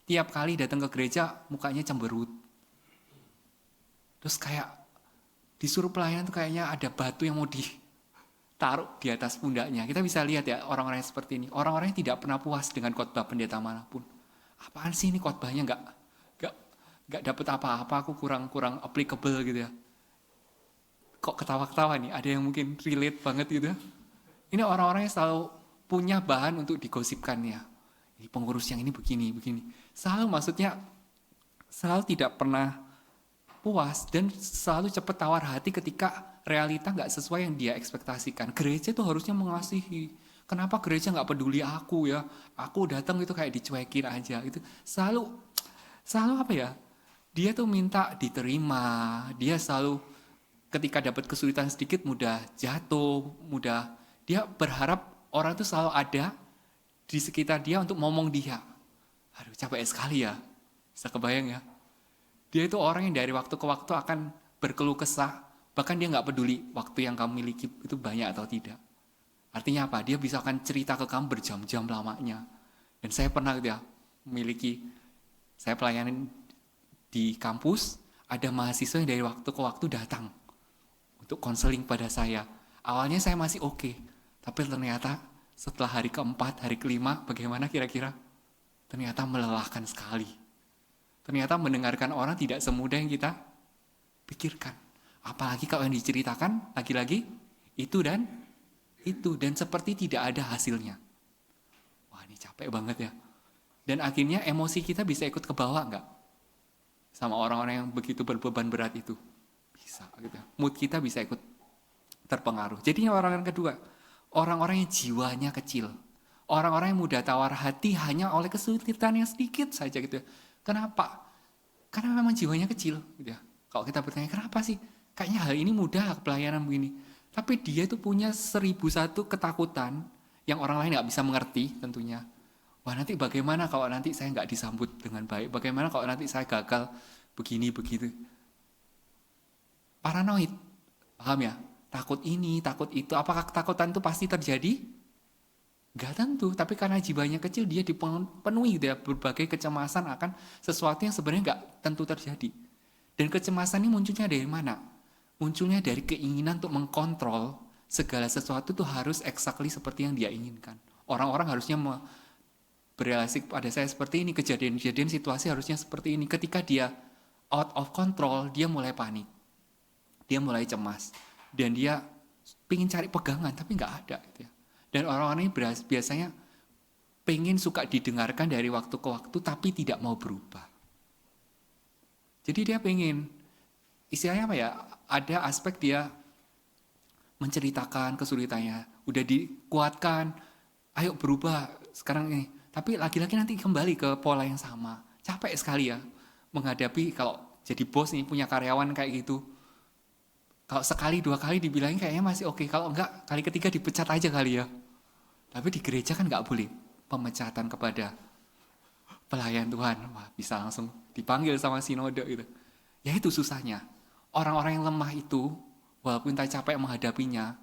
Tiap kali datang ke gereja, mukanya cemberut. Terus kayak disuruh pelayanan tuh kayaknya ada batu yang mau ditaruh di atas pundaknya. Kita bisa lihat ya orang-orang yang seperti ini. Orang-orang yang tidak pernah puas dengan khotbah pendeta manapun. Apaan sih ini khotbahnya nggak dapat apa-apa, aku kurang applicable gitu ya. Kok ketawa-ketawa nih, ada yang mungkin relate banget gitu ya. Ini orang-orang yang selalu punya bahan untuk digosipkan ya. Ini pengurus yang ini begini. Selalu tidak pernah puas dan selalu cepat tawar hati ketika realita nggak sesuai yang dia ekspektasikan. Gereja itu harusnya mengasihi. Kenapa gereja nggak peduli aku ya? Aku datang itu kayak dicuekin aja. Itu selalu apa ya? Dia tuh minta diterima. Dia selalu ketika dapat kesulitan sedikit mudah jatuh, dia berharap orang itu selalu ada di sekitar dia untuk ngomong dia. Aduh, capek sekali ya. Bisa kebayang ya. Dia itu orang yang dari waktu ke waktu akan berkeluh kesah, bahkan dia nggak peduli waktu yang kamu miliki itu banyak atau tidak. Artinya apa? Dia bisa akan cerita ke kamu berjam-jam lamanya. Dan saya pernah gitu ya, saya pelayanin di kampus, ada mahasiswa yang dari waktu ke waktu datang untuk konseling pada saya. Awalnya saya masih oke, tapi ternyata setelah hari keempat, hari kelima, bagaimana kira-kira? Ternyata melelahkan sekali. Ternyata mendengarkan orang tidak semudah yang kita pikirkan. Apalagi kalau yang diceritakan, lagi-lagi, dan seperti tidak ada hasilnya. Wah, ini capek banget ya. Dan akhirnya emosi kita bisa ikut ke bawah enggak? Sama orang-orang yang begitu berbeban berat itu. Bisa gitu. Mood kita bisa ikut terpengaruh. Jadi orang yang kedua, orang-orang yang jiwanya kecil. Orang-orang yang mudah tawar hati hanya oleh kesulitan yang sedikit saja gitu. Kenapa? Karena memang jiwanya kecil gitu ya. Kalau kita bertanya kenapa sih? Kayaknya hal ini mudah pelayanan begini. Tapi dia itu punya 1001 ketakutan yang orang lain nggak bisa mengerti tentunya. Wah, nanti bagaimana kalau nanti saya nggak disambut dengan baik? Bagaimana kalau nanti saya gagal begini begitu? Paranoid, paham ya? Takut ini, takut itu. Apakah ketakutan itu pasti terjadi? Gak tentu, tapi karena jiwanya kecil dia dipenuhi gitu ya, berbagai kecemasan akan sesuatu yang sebenarnya gak tentu terjadi. Dan kecemasan ini munculnya dari mana? Munculnya dari keinginan untuk mengkontrol segala sesuatu itu harus exactly seperti yang dia inginkan. Orang-orang harusnya berreaksi pada saya seperti ini, kejadian-kejadian situasi harusnya seperti ini. Ketika dia out of control, dia mulai panik. Dia mulai cemas. Dan dia pengen cari pegangan, tapi gak ada gitu ya. Dan orang-orang ini biasanya pengen suka didengarkan dari waktu ke waktu, tapi tidak mau berubah. Jadi dia pengen, istilahnya apa ya, ada aspek dia menceritakan kesulitannya, udah dikuatkan, ayo berubah sekarang ini. Tapi lagi-lagi nanti kembali ke pola yang sama. Capek sekali ya, menghadapi kalau jadi bos nih, punya karyawan kayak gitu. Kalau sekali, 2 kali dibilangin kayaknya masih oke. Kalau enggak, kali ketiga dipecat aja kali ya. Tapi di gereja kan nggak boleh pemecatan kepada pelayan Tuhan. Wah, bisa langsung dipanggil sama sinode gitu. Ya itu susahnya. Orang-orang yang lemah itu, walaupun kita capek menghadapinya,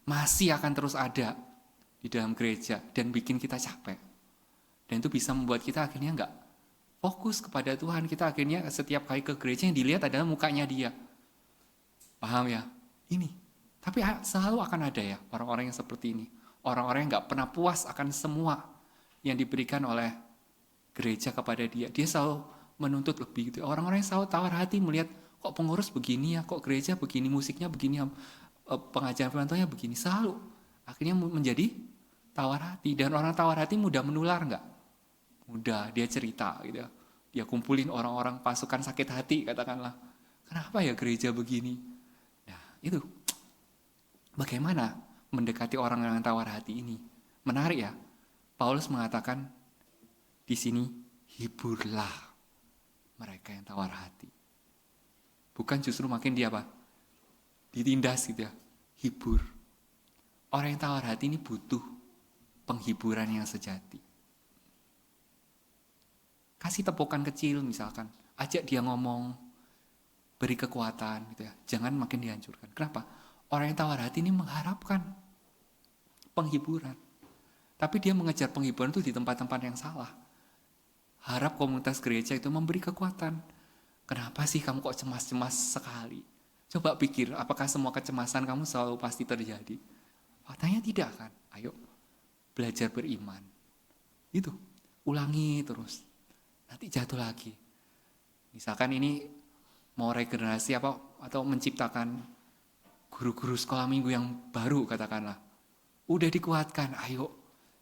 masih akan terus ada di dalam gereja dan bikin kita capek. Dan itu bisa membuat kita akhirnya nggak fokus kepada Tuhan. Kita akhirnya setiap kali ke gereja yang dilihat adalah mukanya dia. Paham ya? Ini. Tapi selalu akan ada ya orang-orang yang seperti ini. Orang-orang yang nggak pernah puas akan semua yang diberikan oleh gereja kepada dia. Dia selalu menuntut lebih gitu. Orang-orang yang selalu tawar hati melihat kok pengurus begini ya, kok gereja begini, musiknya begini, pengajaran firman Tuhannya begini. Selalu akhirnya menjadi tawar hati. Dan orang tawar hati mudah menular nggak? Mudah, dia cerita gitu ya. Dia kumpulin orang-orang pasukan sakit hati katakanlah. Kenapa ya gereja begini? Nah itu. Bagaimana mendekati orang yang tawar hati ini? Menarik ya. Paulus mengatakan di sini, hiburlah mereka yang tawar hati. Bukan justru makin dia apa? Ditindas gitu ya. Hibur. Orang yang tawar hati ini butuh penghiburan yang sejati. Kasih tepukan kecil misalkan. Ajak dia ngomong. Beri kekuatan gitu ya. Jangan makin dihancurkan. Kenapa? Orang yang tawar hati ini mengharapkan penghiburan. Tapi dia mengejar penghiburan itu di tempat-tempat yang salah. Harap komunitas gereja itu memberi kekuatan. Kenapa sih kamu kok cemas-cemas sekali? Coba pikir, apakah semua kecemasan kamu selalu pasti terjadi? Faktanya tidak kan? Ayo, belajar beriman. Itu, ulangi terus. Nanti jatuh lagi. Misalkan ini mau regenerasi atau menciptakan guru-guru sekolah minggu yang baru katakanlah. Udah dikuatkan, ayo.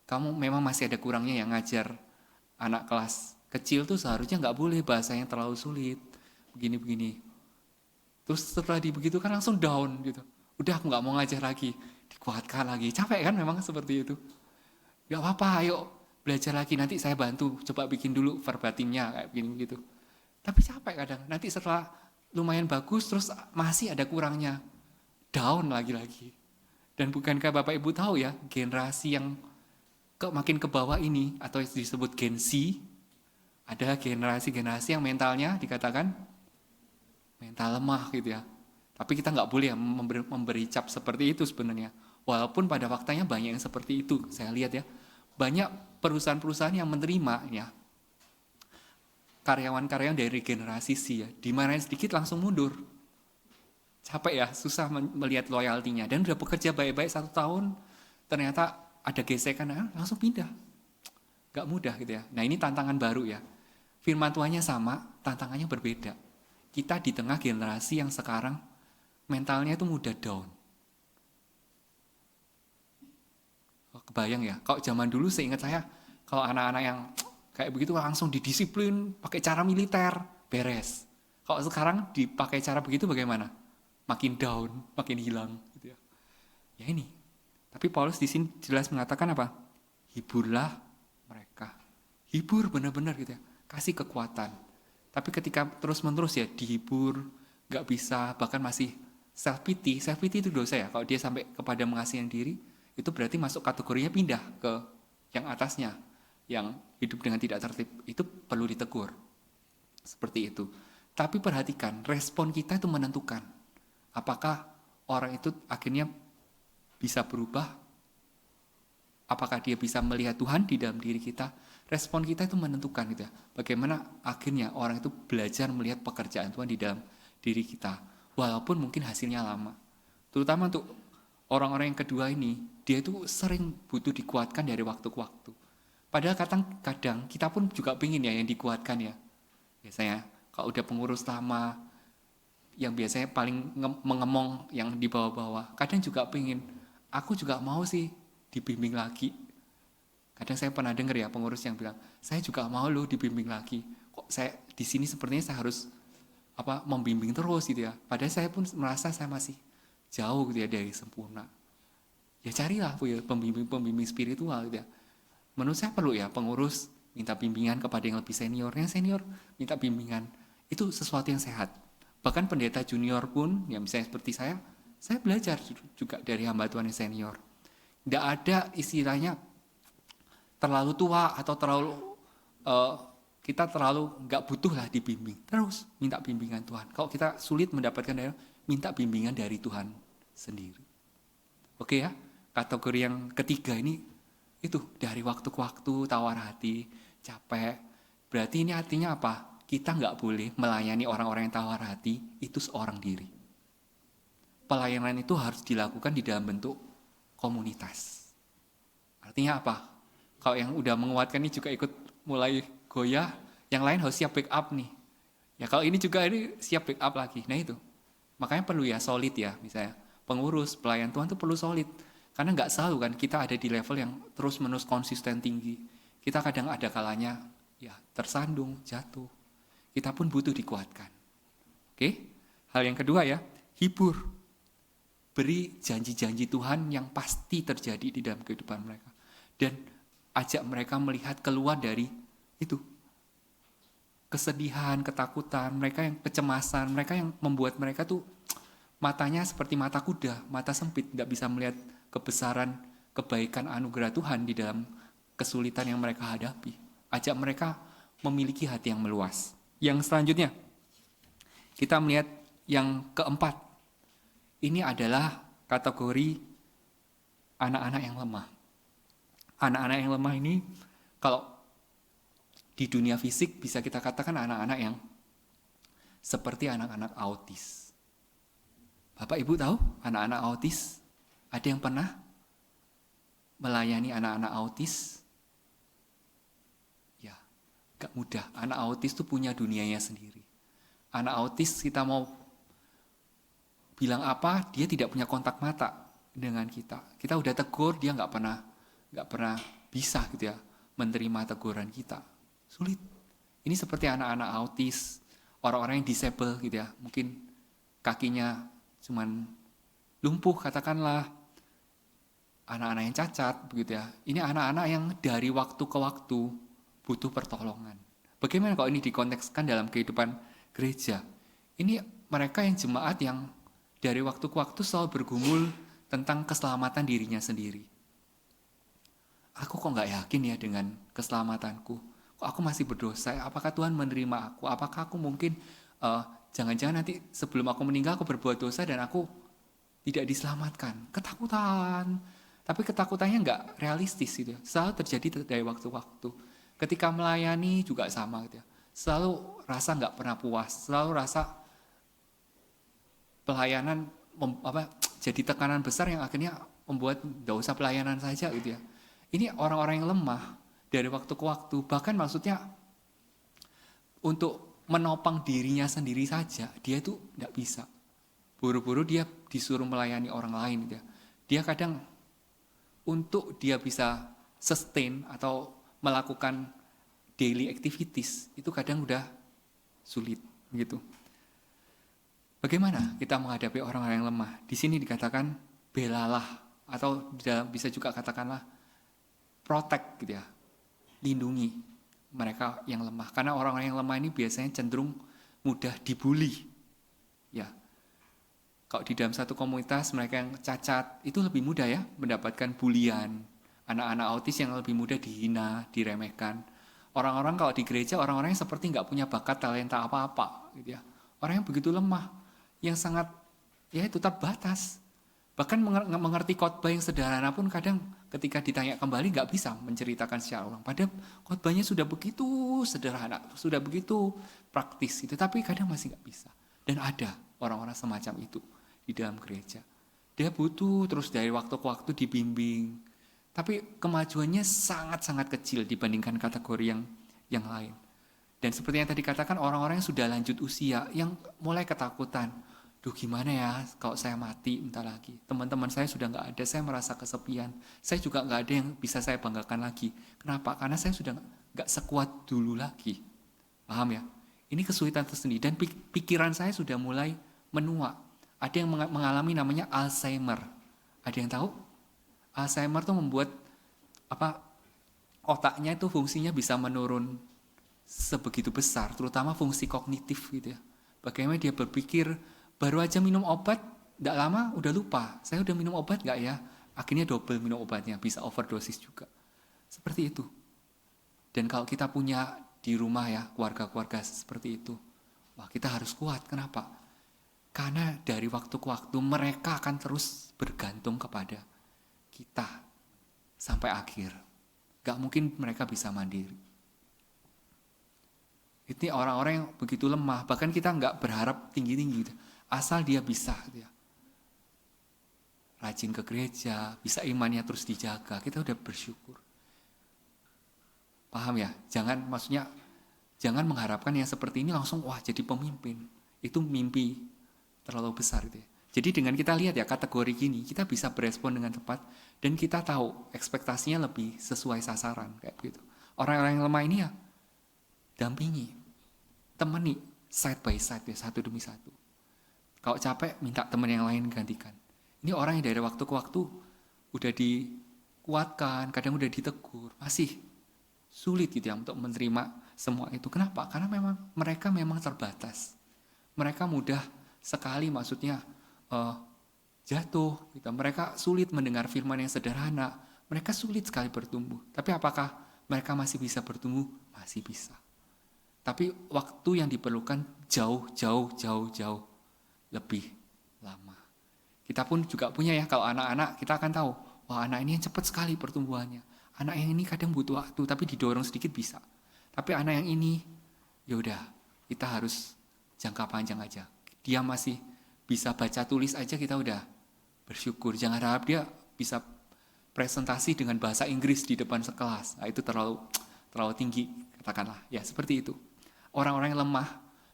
Kamu memang masih ada kurangnya yang ngajar anak kelas kecil tuh seharusnya nggak boleh bahasanya terlalu sulit. Begini-begini. Terus setelah dibegitukan langsung down gitu. Udah aku nggak mau ngajar lagi. Dikuatkan lagi. Capek kan memang seperti itu. Gak apa-apa, ayo belajar lagi. Nanti saya bantu. Coba bikin dulu verbatimnya kayak begini gitu. Tapi capek kadang. Nanti setelah lumayan bagus terus masih ada kurangnya. Down lagi-lagi. Dan bukankah Bapak Ibu tahu ya, generasi yang makin ke bawah ini, atau disebut Gen Z, ada generasi-generasi yang mentalnya dikatakan mental lemah gitu ya. Tapi kita nggak boleh ya memberi cap seperti itu sebenarnya. Walaupun pada faktanya banyak yang seperti itu, saya lihat ya. Banyak perusahaan-perusahaan yang menerima ya karyawan-karyawan dari generasi C ya, dimarahin sedikit langsung mundur. Capek ya, susah melihat loyaltinya. Dan udah bekerja baik-baik 1 tahun, ternyata ada gesekan, langsung pindah. Gak mudah gitu ya. Nah ini tantangan baru ya. Firman Tuhannya sama, tantangannya berbeda. Kita di tengah generasi yang sekarang mentalnya itu mudah down. Kebayang ya, kalau zaman dulu seingat saya, kalau anak-anak yang kayak begitu langsung didisiplin, pakai cara militer, beres. Kalau sekarang dipakai cara begitu bagaimana? Makin down, makin hilang gitu ya. Ya ini. Tapi Paulus di sini jelas mengatakan apa? Hiburlah mereka. Hibur benar-benar gitu ya. Kasih kekuatan. Tapi ketika terus-menerus ya dihibur, gak bisa, bahkan masih self-pity. Self-pity itu dosa ya. Kalau dia sampai kepada mengasihi diri, itu berarti masuk kategorinya pindah ke yang atasnya. Yang hidup dengan tidak tertib. Itu perlu ditegur. Seperti itu. Tapi perhatikan, respon kita itu menentukan. Apakah orang itu akhirnya bisa berubah? Apakah dia bisa melihat Tuhan di dalam diri kita? Respon kita itu menentukan gitu ya. Bagaimana akhirnya orang itu belajar melihat pekerjaan Tuhan di dalam diri kita. Walaupun mungkin hasilnya lama. Terutama untuk orang-orang yang kedua ini, dia itu sering butuh dikuatkan dari waktu ke waktu. Padahal kadang kita pun juga pengen ya yang dikuatkan ya. Biasanya kalau udah pengurus lama, yang biasanya paling mengemong yang di bawah-bawah. Kadang juga pengen, aku juga mau sih dibimbing lagi. Kadang saya pernah dengar ya pengurus yang bilang, saya juga mau loh dibimbing lagi. Kok saya di sini sepertinya saya harus membimbing terus gitu ya. Padahal saya pun merasa saya masih jauh gitu ya dari sempurna. Ya carilah pembimbing spiritual gitu ya. Menurut saya perlu ya pengurus minta bimbingan kepada yang lebih senior. Yang senior minta bimbingan. Itu sesuatu yang sehat. Bahkan pendeta junior pun, yang misalnya seperti saya belajar juga dari hamba Tuhan yang senior. Tidak ada istilahnya terlalu tua atau kita terlalu nggak butuh lah dibimbing. Terus minta bimbingan Tuhan. Kalau kita sulit mendapatkan minta bimbingan dari Tuhan sendiri. Oke ya, kategori yang ketiga ini itu dari waktu ke waktu, tawar hati, capek. Berarti ini artinya apa? Kita nggak boleh melayani orang-orang yang tawar hati, itu seorang diri. Pelayanan itu harus dilakukan di dalam bentuk komunitas. Artinya apa? Kalau yang udah menguatkan ini juga ikut mulai goyah, yang lain harus siap backup nih. Ya kalau ini juga ini siap backup lagi. Nah itu, makanya perlu ya solid ya, misalnya pengurus, pelayan Tuhan itu perlu solid. Karena nggak selalu kan kita ada di level yang terus-menerus konsisten tinggi. Kita kadang ada kalanya ya tersandung, jatuh. Kita pun butuh dikuatkan. Oke? Hal yang kedua ya, hibur. Beri janji-janji Tuhan yang pasti terjadi di dalam kehidupan mereka. Dan ajak mereka melihat keluar dari itu. Kesedihan, ketakutan, mereka yang kecemasan, mereka yang membuat mereka tuh matanya seperti mata kuda, mata sempit, tidak bisa melihat kebesaran, kebaikan anugerah Tuhan di dalam kesulitan yang mereka hadapi. Ajak mereka memiliki hati yang meluas. Yang selanjutnya, kita melihat yang keempat. Ini adalah kategori anak-anak yang lemah. Anak-anak yang lemah ini, kalau di dunia fisik bisa kita katakan anak-anak yang seperti anak-anak autis. Bapak Ibu tahu anak-anak autis? Ada yang pernah melayani anak-anak autis? Ya, gak mudah. Anak autis itu punya dunianya sendiri. Anak autis kita mau bilang apa, dia tidak punya kontak mata dengan kita. Kita udah tegur, dia nggak pernah bisa gitu ya menerima teguran kita. Sulit. Ini seperti anak-anak autis, orang-orang yang disable gitu ya. Mungkin kakinya cuman lumpuh katakanlah, anak-anak yang cacat begitu ya. Ini anak-anak yang dari waktu ke waktu butuh pertolongan. Bagaimana kalau ini dikontekskan dalam kehidupan gereja? Ini mereka yang jemaat yang dari waktu ke waktu selalu bergumul tentang keselamatan dirinya sendiri. Aku kok nggak yakin ya dengan keselamatanku. Kok aku masih berdosa? Apakah Tuhan menerima aku? Apakah aku mungkin jangan-jangan nanti sebelum aku meninggal aku berbuat dosa dan aku tidak diselamatkan? Ketakutan. Tapi ketakutannya nggak realistis gitu ya. Selalu terjadi dari waktu ke waktu. Ketika melayani juga sama gitu ya. Selalu rasa nggak pernah puas. Selalu rasa pelayanan jadi tekanan besar yang akhirnya membuat nggak usah pelayanan saja gitu ya. Ini orang-orang yang lemah dari waktu ke waktu, bahkan maksudnya untuk menopang dirinya sendiri saja, dia itu nggak bisa. Buru-buru dia disuruh melayani orang lain gitu ya. Dia kadang untuk dia bisa sustain atau melakukan daily activities itu kadang udah sulit gitu. Bagaimana kita menghadapi orang-orang yang lemah? Di sini dikatakan belalah atau bisa juga katakanlah protect gitu ya. Lindungi mereka yang lemah. Karena orang-orang yang lemah ini biasanya cenderung mudah dibully. Ya. Kalau di dalam satu komunitas mereka yang cacat itu lebih mudah ya mendapatkan bulian. Anak-anak autis yang lebih mudah dihina, diremehkan. Orang-orang kalau di gereja orang-orang yang seperti nggak punya bakat talenta apa-apa gitu ya. Orang yang begitu lemah, yang sangat ya itu terbatas. Bahkan mengerti khotbah yang sederhana pun kadang ketika ditanya kembali nggak bisa menceritakan secara ulang. Padahal khotbahnya sudah begitu sederhana, sudah begitu praktis itu, tapi kadang masih nggak bisa. Dan ada orang-orang semacam itu di dalam gereja. Dia butuh terus dari waktu ke waktu dibimbing. Tapi kemajuannya sangat-sangat kecil dibandingkan kategori yang lain. Dan seperti yang tadi katakan orang-orang yang sudah lanjut usia, yang mulai ketakutan. Duh gimana ya kalau saya mati bentar lagi. Teman-teman saya sudah nggak ada, saya merasa kesepian. Saya juga nggak ada yang bisa saya banggakan lagi. Kenapa? Karena saya sudah nggak sekuat dulu lagi. Paham ya? Ini kesulitan tersendiri dan pikiran saya sudah mulai menua. Ada yang mengalami namanya Alzheimer. Ada yang tahu? Alzheimer tuh membuat otaknya itu fungsinya bisa menurun sebegitu besar, terutama fungsi kognitif gitu ya. Bagaimana dia berpikir, baru aja minum obat, tidak lama udah lupa, saya udah minum obat nggak ya? Akhirnya double minum obatnya, bisa overdosis juga. Seperti itu. Dan kalau kita punya di rumah ya, keluarga-keluarga seperti itu, wah kita harus kuat. Kenapa? Karena dari waktu ke waktu mereka akan terus bergantung kepada kita sampai akhir. Gak mungkin mereka bisa mandiri. Itu orang-orang yang begitu lemah, bahkan kita gak berharap tinggi-tinggi gitu. Asal dia bisa gitu ya. Rajin ke gereja, bisa imannya terus dijaga, kita udah bersyukur. Paham ya? Jangan mengharapkan yang seperti ini langsung wah jadi pemimpin. Itu mimpi terlalu besar gitu ya. Jadi dengan kita lihat ya kategori gini, kita bisa berespon dengan tepat dan kita tahu ekspektasinya lebih sesuai sasaran kayak begitu. Orang-orang yang lemah ini ya dampingi, temani side by side ya, satu demi satu. Kalau capek minta teman yang lain gantikan. Ini orang yang dari waktu ke waktu udah dikuatkan, kadang udah ditegur, masih sulit gitu ya untuk menerima semua itu. Kenapa? Karena mereka memang terbatas. Mereka mudah sekali maksudnya jatuh. Gitu. Mereka sulit mendengar firman yang sederhana. Mereka sulit sekali bertumbuh. Tapi apakah mereka masih bisa bertumbuh? Masih bisa. Tapi waktu yang diperlukan jauh lebih lama. Kita pun juga punya ya, kalau anak-anak kita akan tahu, wah anak ini yang cepat sekali pertumbuhannya. Anak yang ini kadang butuh waktu, tapi didorong sedikit bisa. Tapi anak yang ini, yaudah kita harus jangka panjang aja. Dia masih bisa baca tulis aja kita udah bersyukur. Jangan harap dia bisa presentasi dengan bahasa Inggris di depan sekelas. Nah, itu terlalu tinggi, katakanlah. Ya seperti itu. Orang-orang yang lemah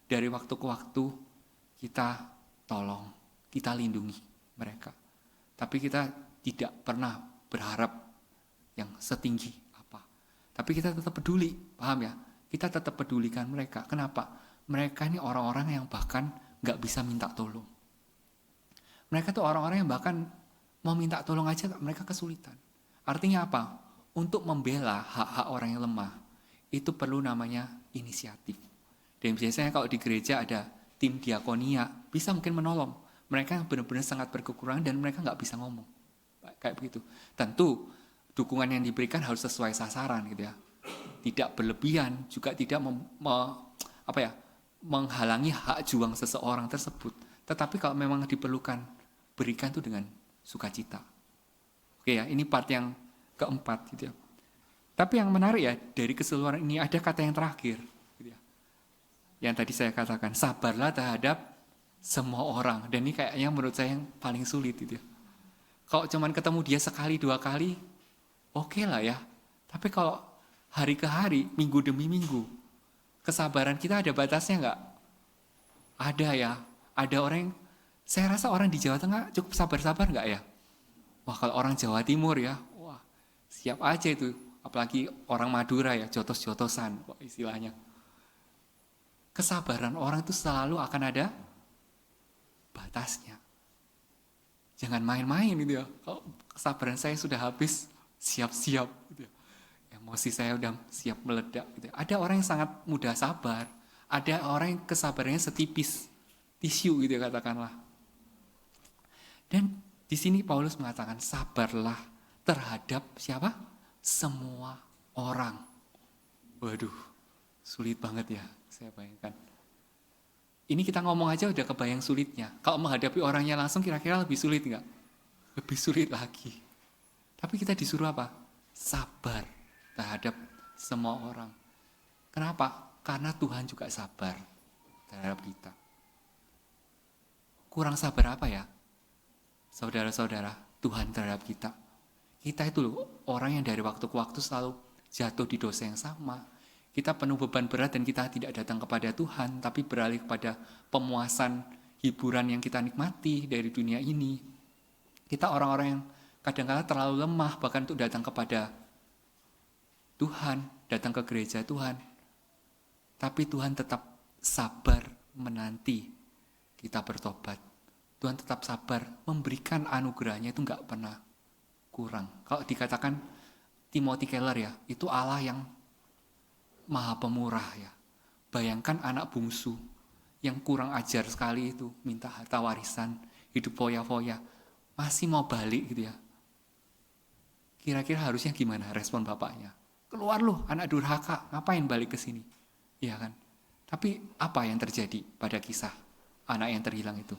dari waktu ke waktu kita tolong, kita lindungi mereka. Tapi kita tidak pernah berharap yang setinggi apa. Tapi kita tetap peduli, paham ya? Kita tetap pedulikan mereka. Kenapa? Mereka ini orang-orang yang bahkan gak bisa minta tolong. Mereka tuh orang-orang yang bahkan mau minta tolong aja mereka kesulitan. Artinya apa? Untuk membela hak-hak orang yang lemah, itu perlu namanya inisiatif. Dan biasanya kalau di gereja ada tim diakonia, bisa mungkin menolong. Mereka yang benar-benar sangat berkekurangan dan mereka gak bisa ngomong. Kayak begitu. Tentu dukungan yang diberikan harus sesuai sasaran gitu ya. Tidak berlebihan, juga tidak menghalangi hak juang seseorang tersebut. Tetapi kalau memang diperlukan, berikan itu dengan sukacita. Oke ya, ini part yang keempat gitu ya. Tapi yang menarik ya, dari keseluruhan ini ada kata yang terakhir gitu ya. Yang tadi saya katakan, sabarlah terhadap semua orang. Dan ini kayaknya menurut saya yang paling sulit gitu ya. Kalau cuman ketemu dia sekali, 2 kali, oke lah ya. Tapi kalau hari ke hari, minggu demi minggu, kesabaran kita ada batasnya nggak? Ada ya. Ada orang yang, saya rasa orang di Jawa Tengah cukup sabar-sabar nggak ya? Wah kalau orang Jawa Timur ya, wah siap aja itu. Apalagi orang Madura ya, jotos-jotosan istilahnya. Kesabaran orang itu selalu akan ada batasnya. Jangan main-main gitu ya. Kalau kesabaran saya sudah habis, siap-siap gitu ya. Emosi saya udah siap meledak gitu ya. Ada orang yang sangat mudah sabar. Ada orang yang kesabarannya setipis tisu gitu ya katakanlah. Dan di sini Paulus mengatakan sabarlah terhadap siapa? Semua orang. Waduh, sulit banget ya saya bayangkan. Ini kita ngomong aja udah kebayang sulitnya. Kalau menghadapi orangnya langsung kira-kira lebih sulit nggak? Lebih sulit lagi. Tapi kita disuruh apa? Sabar terhadap semua orang. Kenapa? Karena Tuhan juga sabar terhadap kita. Kurang sabar apa ya? Saudara-saudara, Tuhan terhadap kita. Kita itu loh, orang yang dari waktu ke waktu selalu jatuh di dosa yang sama. Kita penuh beban berat dan kita tidak datang kepada Tuhan, tapi beralih kepada pemuasan hiburan yang kita nikmati dari dunia ini. Kita orang-orang yang kadang-kadang terlalu lemah bahkan untuk datang kepada Tuhan, datang ke gereja Tuhan. Tapi Tuhan tetap sabar menanti kita bertobat. Tuhan tetap sabar memberikan anugerahnya itu enggak pernah kurang. Kalau dikatakan Timothy Keller ya, itu Allah yang Maha Pemurah ya. Bayangkan anak bungsu yang kurang ajar sekali itu, minta harta warisan, hidup foya-foya, masih mau balik gitu ya. Kira-kira harusnya gimana respon bapaknya? Keluar loh anak durhaka, ngapain balik ke sini? Iya kan? Tapi apa yang terjadi pada kisah anak yang terhilang itu?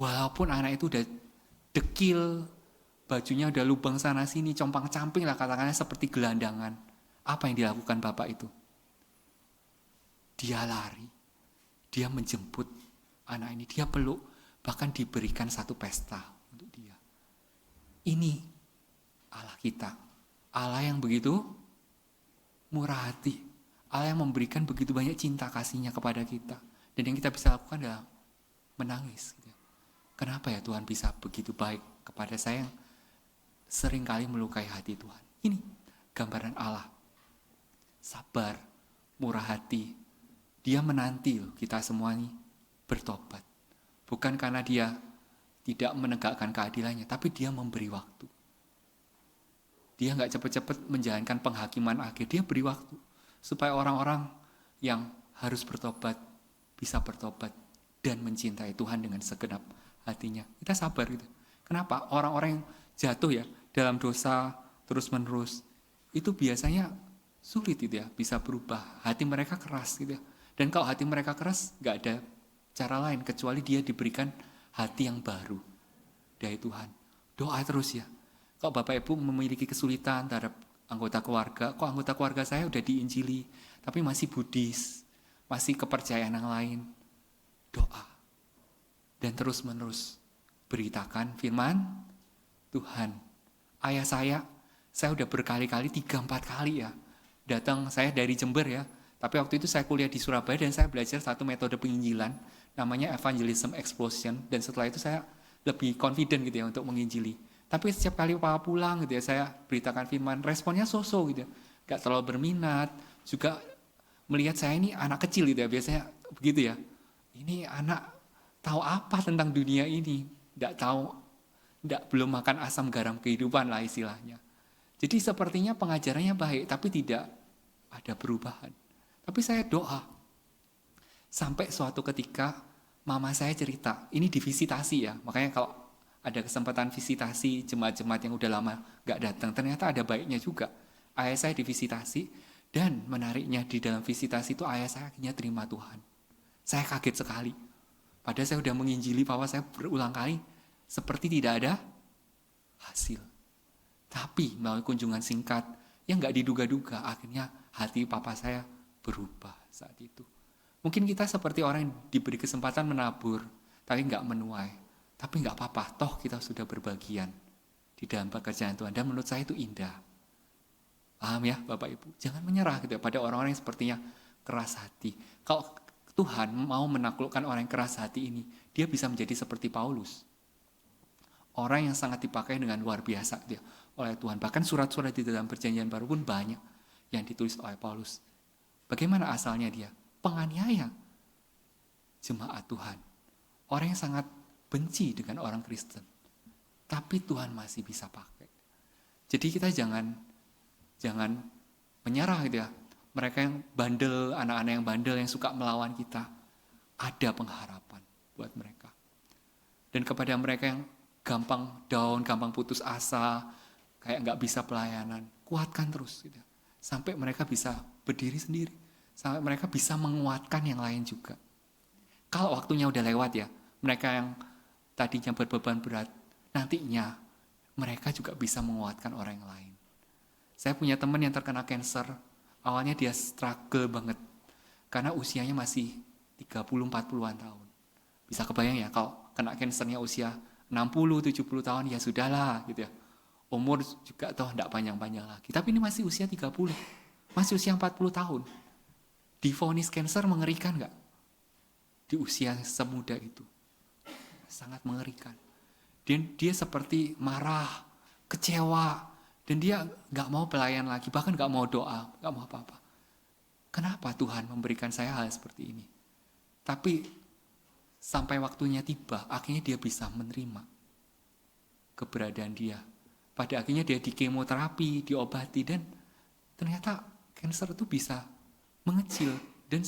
Walaupun anak itu udah dekil, bajunya udah lubang sana sini, compang-camping lah katakannya seperti gelandangan. Apa yang dilakukan bapak itu? Dia lari, dia menjemput anak ini, dia peluk, bahkan diberikan satu pesta untuk dia. Ini Allah kita, Allah yang begitu murah hati, Allah yang memberikan begitu banyak cinta kasihnya kepada kita. Dan yang kita bisa lakukan adalah menangis. Kenapa ya Tuhan bisa begitu baik kepada saya yang seringkali melukai hati Tuhan? Ini gambaran Allah, sabar, murah hati. Dia menanti kita semua ini bertobat. Bukan karena dia tidak menegakkan keadilannya, tapi dia memberi waktu. Dia gak cepat-cepat menjalankan penghakiman akhir, dia beri waktu. Supaya orang-orang yang harus bertobat, bisa bertobat dan mencintai Tuhan dengan segenap hatinya. Kita sabar gitu. Kenapa? Orang-orang yang jatuh ya dalam dosa terus-menerus, itu biasanya sulit gitu ya, bisa berubah. Hati mereka keras gitu ya. Dan kalau hati mereka keras, gak ada cara lain kecuali dia diberikan hati yang baru dari Tuhan. Doa terus ya. Kalau Bapak Ibu memiliki kesulitan terhadap anggota keluarga, kok anggota keluarga saya udah diinjili, tapi masih Buddhis, masih kepercayaan yang lain, doa. Dan terus-menerus beritakan firman Tuhan. Ayah saya udah berkali-kali, 3-4 kali ya, datang saya dari Jember ya, tapi waktu itu saya kuliah di Surabaya dan saya belajar satu metode penginjilan, namanya Evangelism Explosion, dan setelah itu saya lebih confident gitu ya untuk menginjili. Tapi setiap kali Papa pulang gitu ya, saya beritakan firman, responnya so-so gitu ya, gak terlalu berminat, juga melihat saya ini anak kecil gitu ya, biasanya begitu ya, ini anak tahu apa tentang dunia ini, belum makan asam garam kehidupan lah istilahnya. Jadi sepertinya pengajarannya baik, tapi tidak ada perubahan. Tapi saya doa, sampai suatu ketika mama saya cerita, ini divisitasi ya, makanya kalau ada kesempatan visitasi jemaat-jemaat yang udah lama gak datang, ternyata ada baiknya juga. Ayah saya divisitasi, dan menariknya di dalam visitasi itu ayah saya akhirnya terima Tuhan. Saya kaget sekali. Padahal saya udah menginjili papa saya berulang kali, seperti tidak ada hasil. Tapi melalui kunjungan singkat yang gak diduga-duga, akhirnya hati papa saya berubah saat itu. Mungkin kita seperti orang yang diberi kesempatan menabur, tapi gak menuai. Tapi gak apa-apa, toh kita sudah berbagian di dalam pekerjaan Tuhan. Dan menurut saya itu indah. Paham ya Bapak Ibu? Jangan menyerah gitu ya, pada orang-orang yang sepertinya keras hati. Kalau Tuhan mau menaklukkan orang yang keras hati ini, dia bisa menjadi seperti Paulus. Orang yang sangat dipakai dengan luar biasa dia oleh Tuhan. Bahkan surat-surat di dalam perjanjian baru pun banyak yang ditulis oleh Paulus. Bagaimana asalnya dia? Penganiaya jemaat Tuhan. Orang yang sangat benci dengan orang Kristen. Tapi Tuhan masih bisa pakai. Jadi kita jangan menyerah gitu ya. Mereka yang bandel, anak-anak yang bandel yang suka melawan kita, ada pengharapan buat mereka. Dan kepada mereka yang gampang down, gampang putus asa, kayak gak bisa pelayanan, kuatkan terus gitu. Sampai mereka bisa berdiri sendiri, sampai mereka bisa menguatkan yang lain juga. Kalau waktunya udah lewat ya, mereka yang tadinya berbeban berat, nantinya mereka juga bisa menguatkan orang yang lain. Saya punya teman yang terkena kanker. Awalnya dia struggle banget karena usianya masih 30-40an tahun. Bisa kebayang ya kalau kena kankernya usia 60-70 tahun, ya sudahlah gitu ya. Umur juga toh enggak panjang-panjang lagi. Tapi ini masih usia 30, masih usia 40 tahun. Divonis kanker mengerikan enggak? Di usia semuda itu. Sangat mengerikan. Dan dia seperti marah, kecewa, dan dia gak mau pelayan lagi, bahkan gak mau doa, gak mau apa-apa. Kenapa Tuhan memberikan saya hal seperti ini? Tapi sampai waktunya tiba, akhirnya dia bisa menerima keberadaan dia. Pada akhirnya dia di kemoterapi, diobati, dan ternyata kanker itu bisa mengecil. Dan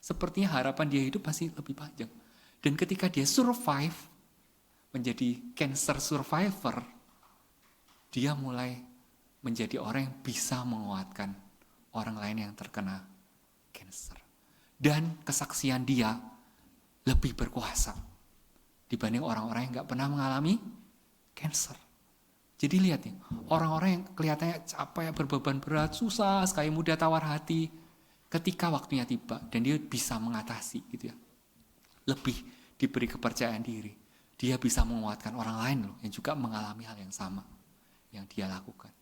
sepertinya harapan dia hidup masih lebih panjang. Dan ketika dia survive, menjadi cancer survivor, dia mulai menjadi orang yang bisa menguatkan orang lain yang terkena kanker. Dan kesaksian dia lebih berkuasa dibanding orang-orang yang gak pernah mengalami kanker. Jadi lihat nih, orang-orang yang kelihatannya capek, berbeban berat, susah sekali, mudah tawar hati, ketika waktunya tiba dan dia bisa mengatasi gitu ya. Lebih diberi kepercayaan diri. Dia bisa menguatkan orang lain loh yang juga mengalami hal yang sama yang dia lakukan.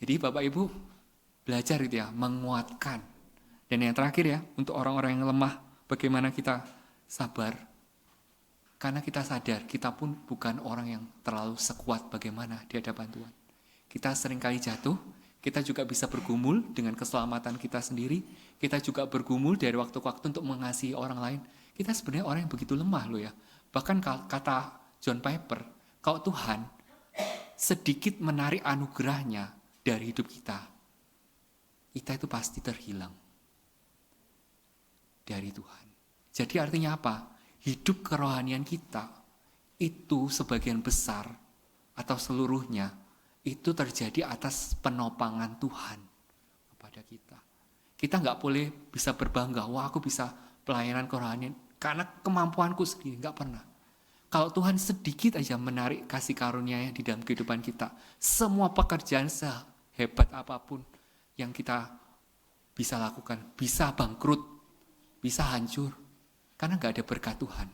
Jadi Bapak Ibu belajar gitu ya, menguatkan. Dan yang terakhir ya, untuk orang-orang yang lemah, bagaimana kita sabar. Karena kita sadar, kita pun bukan orang yang terlalu sekuat bagaimana di hadapan Tuhan. Kita seringkali jatuh, kita juga bisa bergumul dengan keselamatan kita sendiri, kita juga bergumul dari waktu ke waktu untuk mengasihi orang lain. Kita sebenarnya orang yang begitu lemah loh ya. Bahkan kata John Piper, kalau Tuhan sedikit menarik anugerahnya dari hidup kita itu pasti terhilang dari Tuhan. Jadi artinya apa? Hidup kerohanian kita itu sebagian besar atau seluruhnya itu terjadi atas penopangan Tuhan kepada kita. Kita nggak boleh bisa berbangga, wah aku bisa pelayanan kerohanian karena kemampuanku sendiri, nggak pernah. Kalau Tuhan sedikit aja menarik kasih karunia-Nya di dalam kehidupan kita, semua pekerjaan sehebat apapun yang kita bisa lakukan, bisa bangkrut, bisa hancur, karena nggak ada berkat Tuhan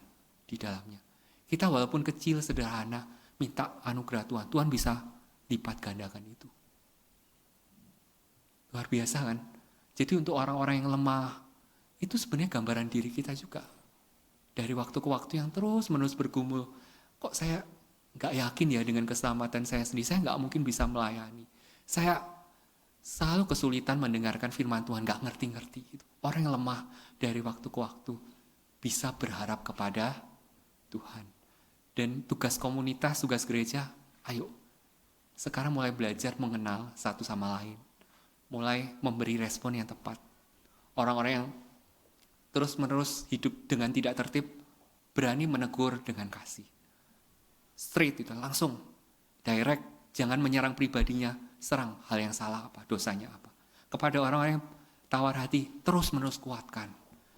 di dalamnya. Kita walaupun kecil, sederhana, minta anugerah Tuhan, Tuhan bisa lipat gandakan itu. Luar biasa kan? Jadi untuk orang-orang yang lemah, itu sebenarnya gambaran diri kita juga. Dari waktu ke waktu yang terus-menerus bergumul, kok saya nggak yakin ya dengan keselamatan saya sendiri, saya nggak mungkin bisa melayani. Saya selalu kesulitan mendengarkan firman Tuhan, nggak ngerti-ngerti. Gitu. Orang yang lemah dari waktu ke waktu bisa berharap kepada Tuhan. Dan tugas komunitas, tugas gereja, ayo sekarang mulai belajar mengenal satu sama lain. Mulai memberi respon yang tepat. Orang-orang yang terus-menerus hidup dengan tidak tertib, berani menegur dengan kasih. Straight itu, langsung, direct, jangan menyerang pribadinya, serang hal yang salah apa, dosanya apa. Kepada orang-orang yang tawar hati, terus-menerus kuatkan.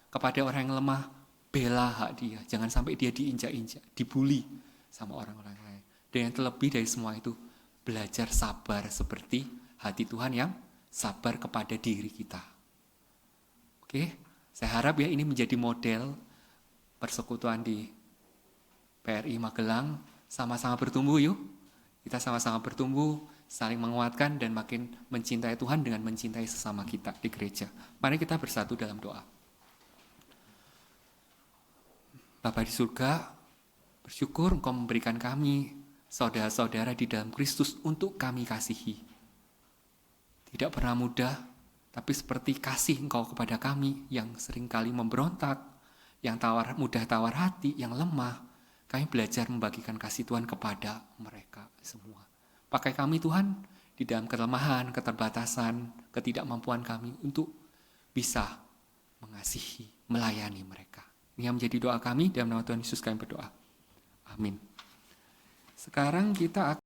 Kepada orang yang lemah, bela hak dia, jangan sampai dia diinjak-injak, dibully sama orang-orang lain. Dan yang terlebih dari semua itu, belajar sabar seperti hati Tuhan yang sabar kepada diri kita. Oke? Saya harap ya ini menjadi model persekutuan di PRI Magelang. Sama-sama bertumbuh yuk. Kita sama-sama bertumbuh, saling menguatkan dan makin mencintai Tuhan dengan mencintai sesama kita di gereja. Mari kita bersatu dalam doa. Bapa di surga, bersyukur Engkau memberikan kami saudara-saudara di dalam Kristus untuk kami kasihi. Tidak pernah mudah, tapi seperti kasih Engkau kepada kami yang seringkali memberontak, yang mudah tawar hati, yang lemah, kami belajar membagikan kasih Tuhan kepada mereka semua. Pakai kami Tuhan di dalam kelemahan, keterbatasan, ketidakmampuan kami untuk bisa mengasihi, melayani mereka. Ini yang menjadi doa kami, dalam nama Tuhan Yesus kami berdoa. Amin. Sekarang kita akan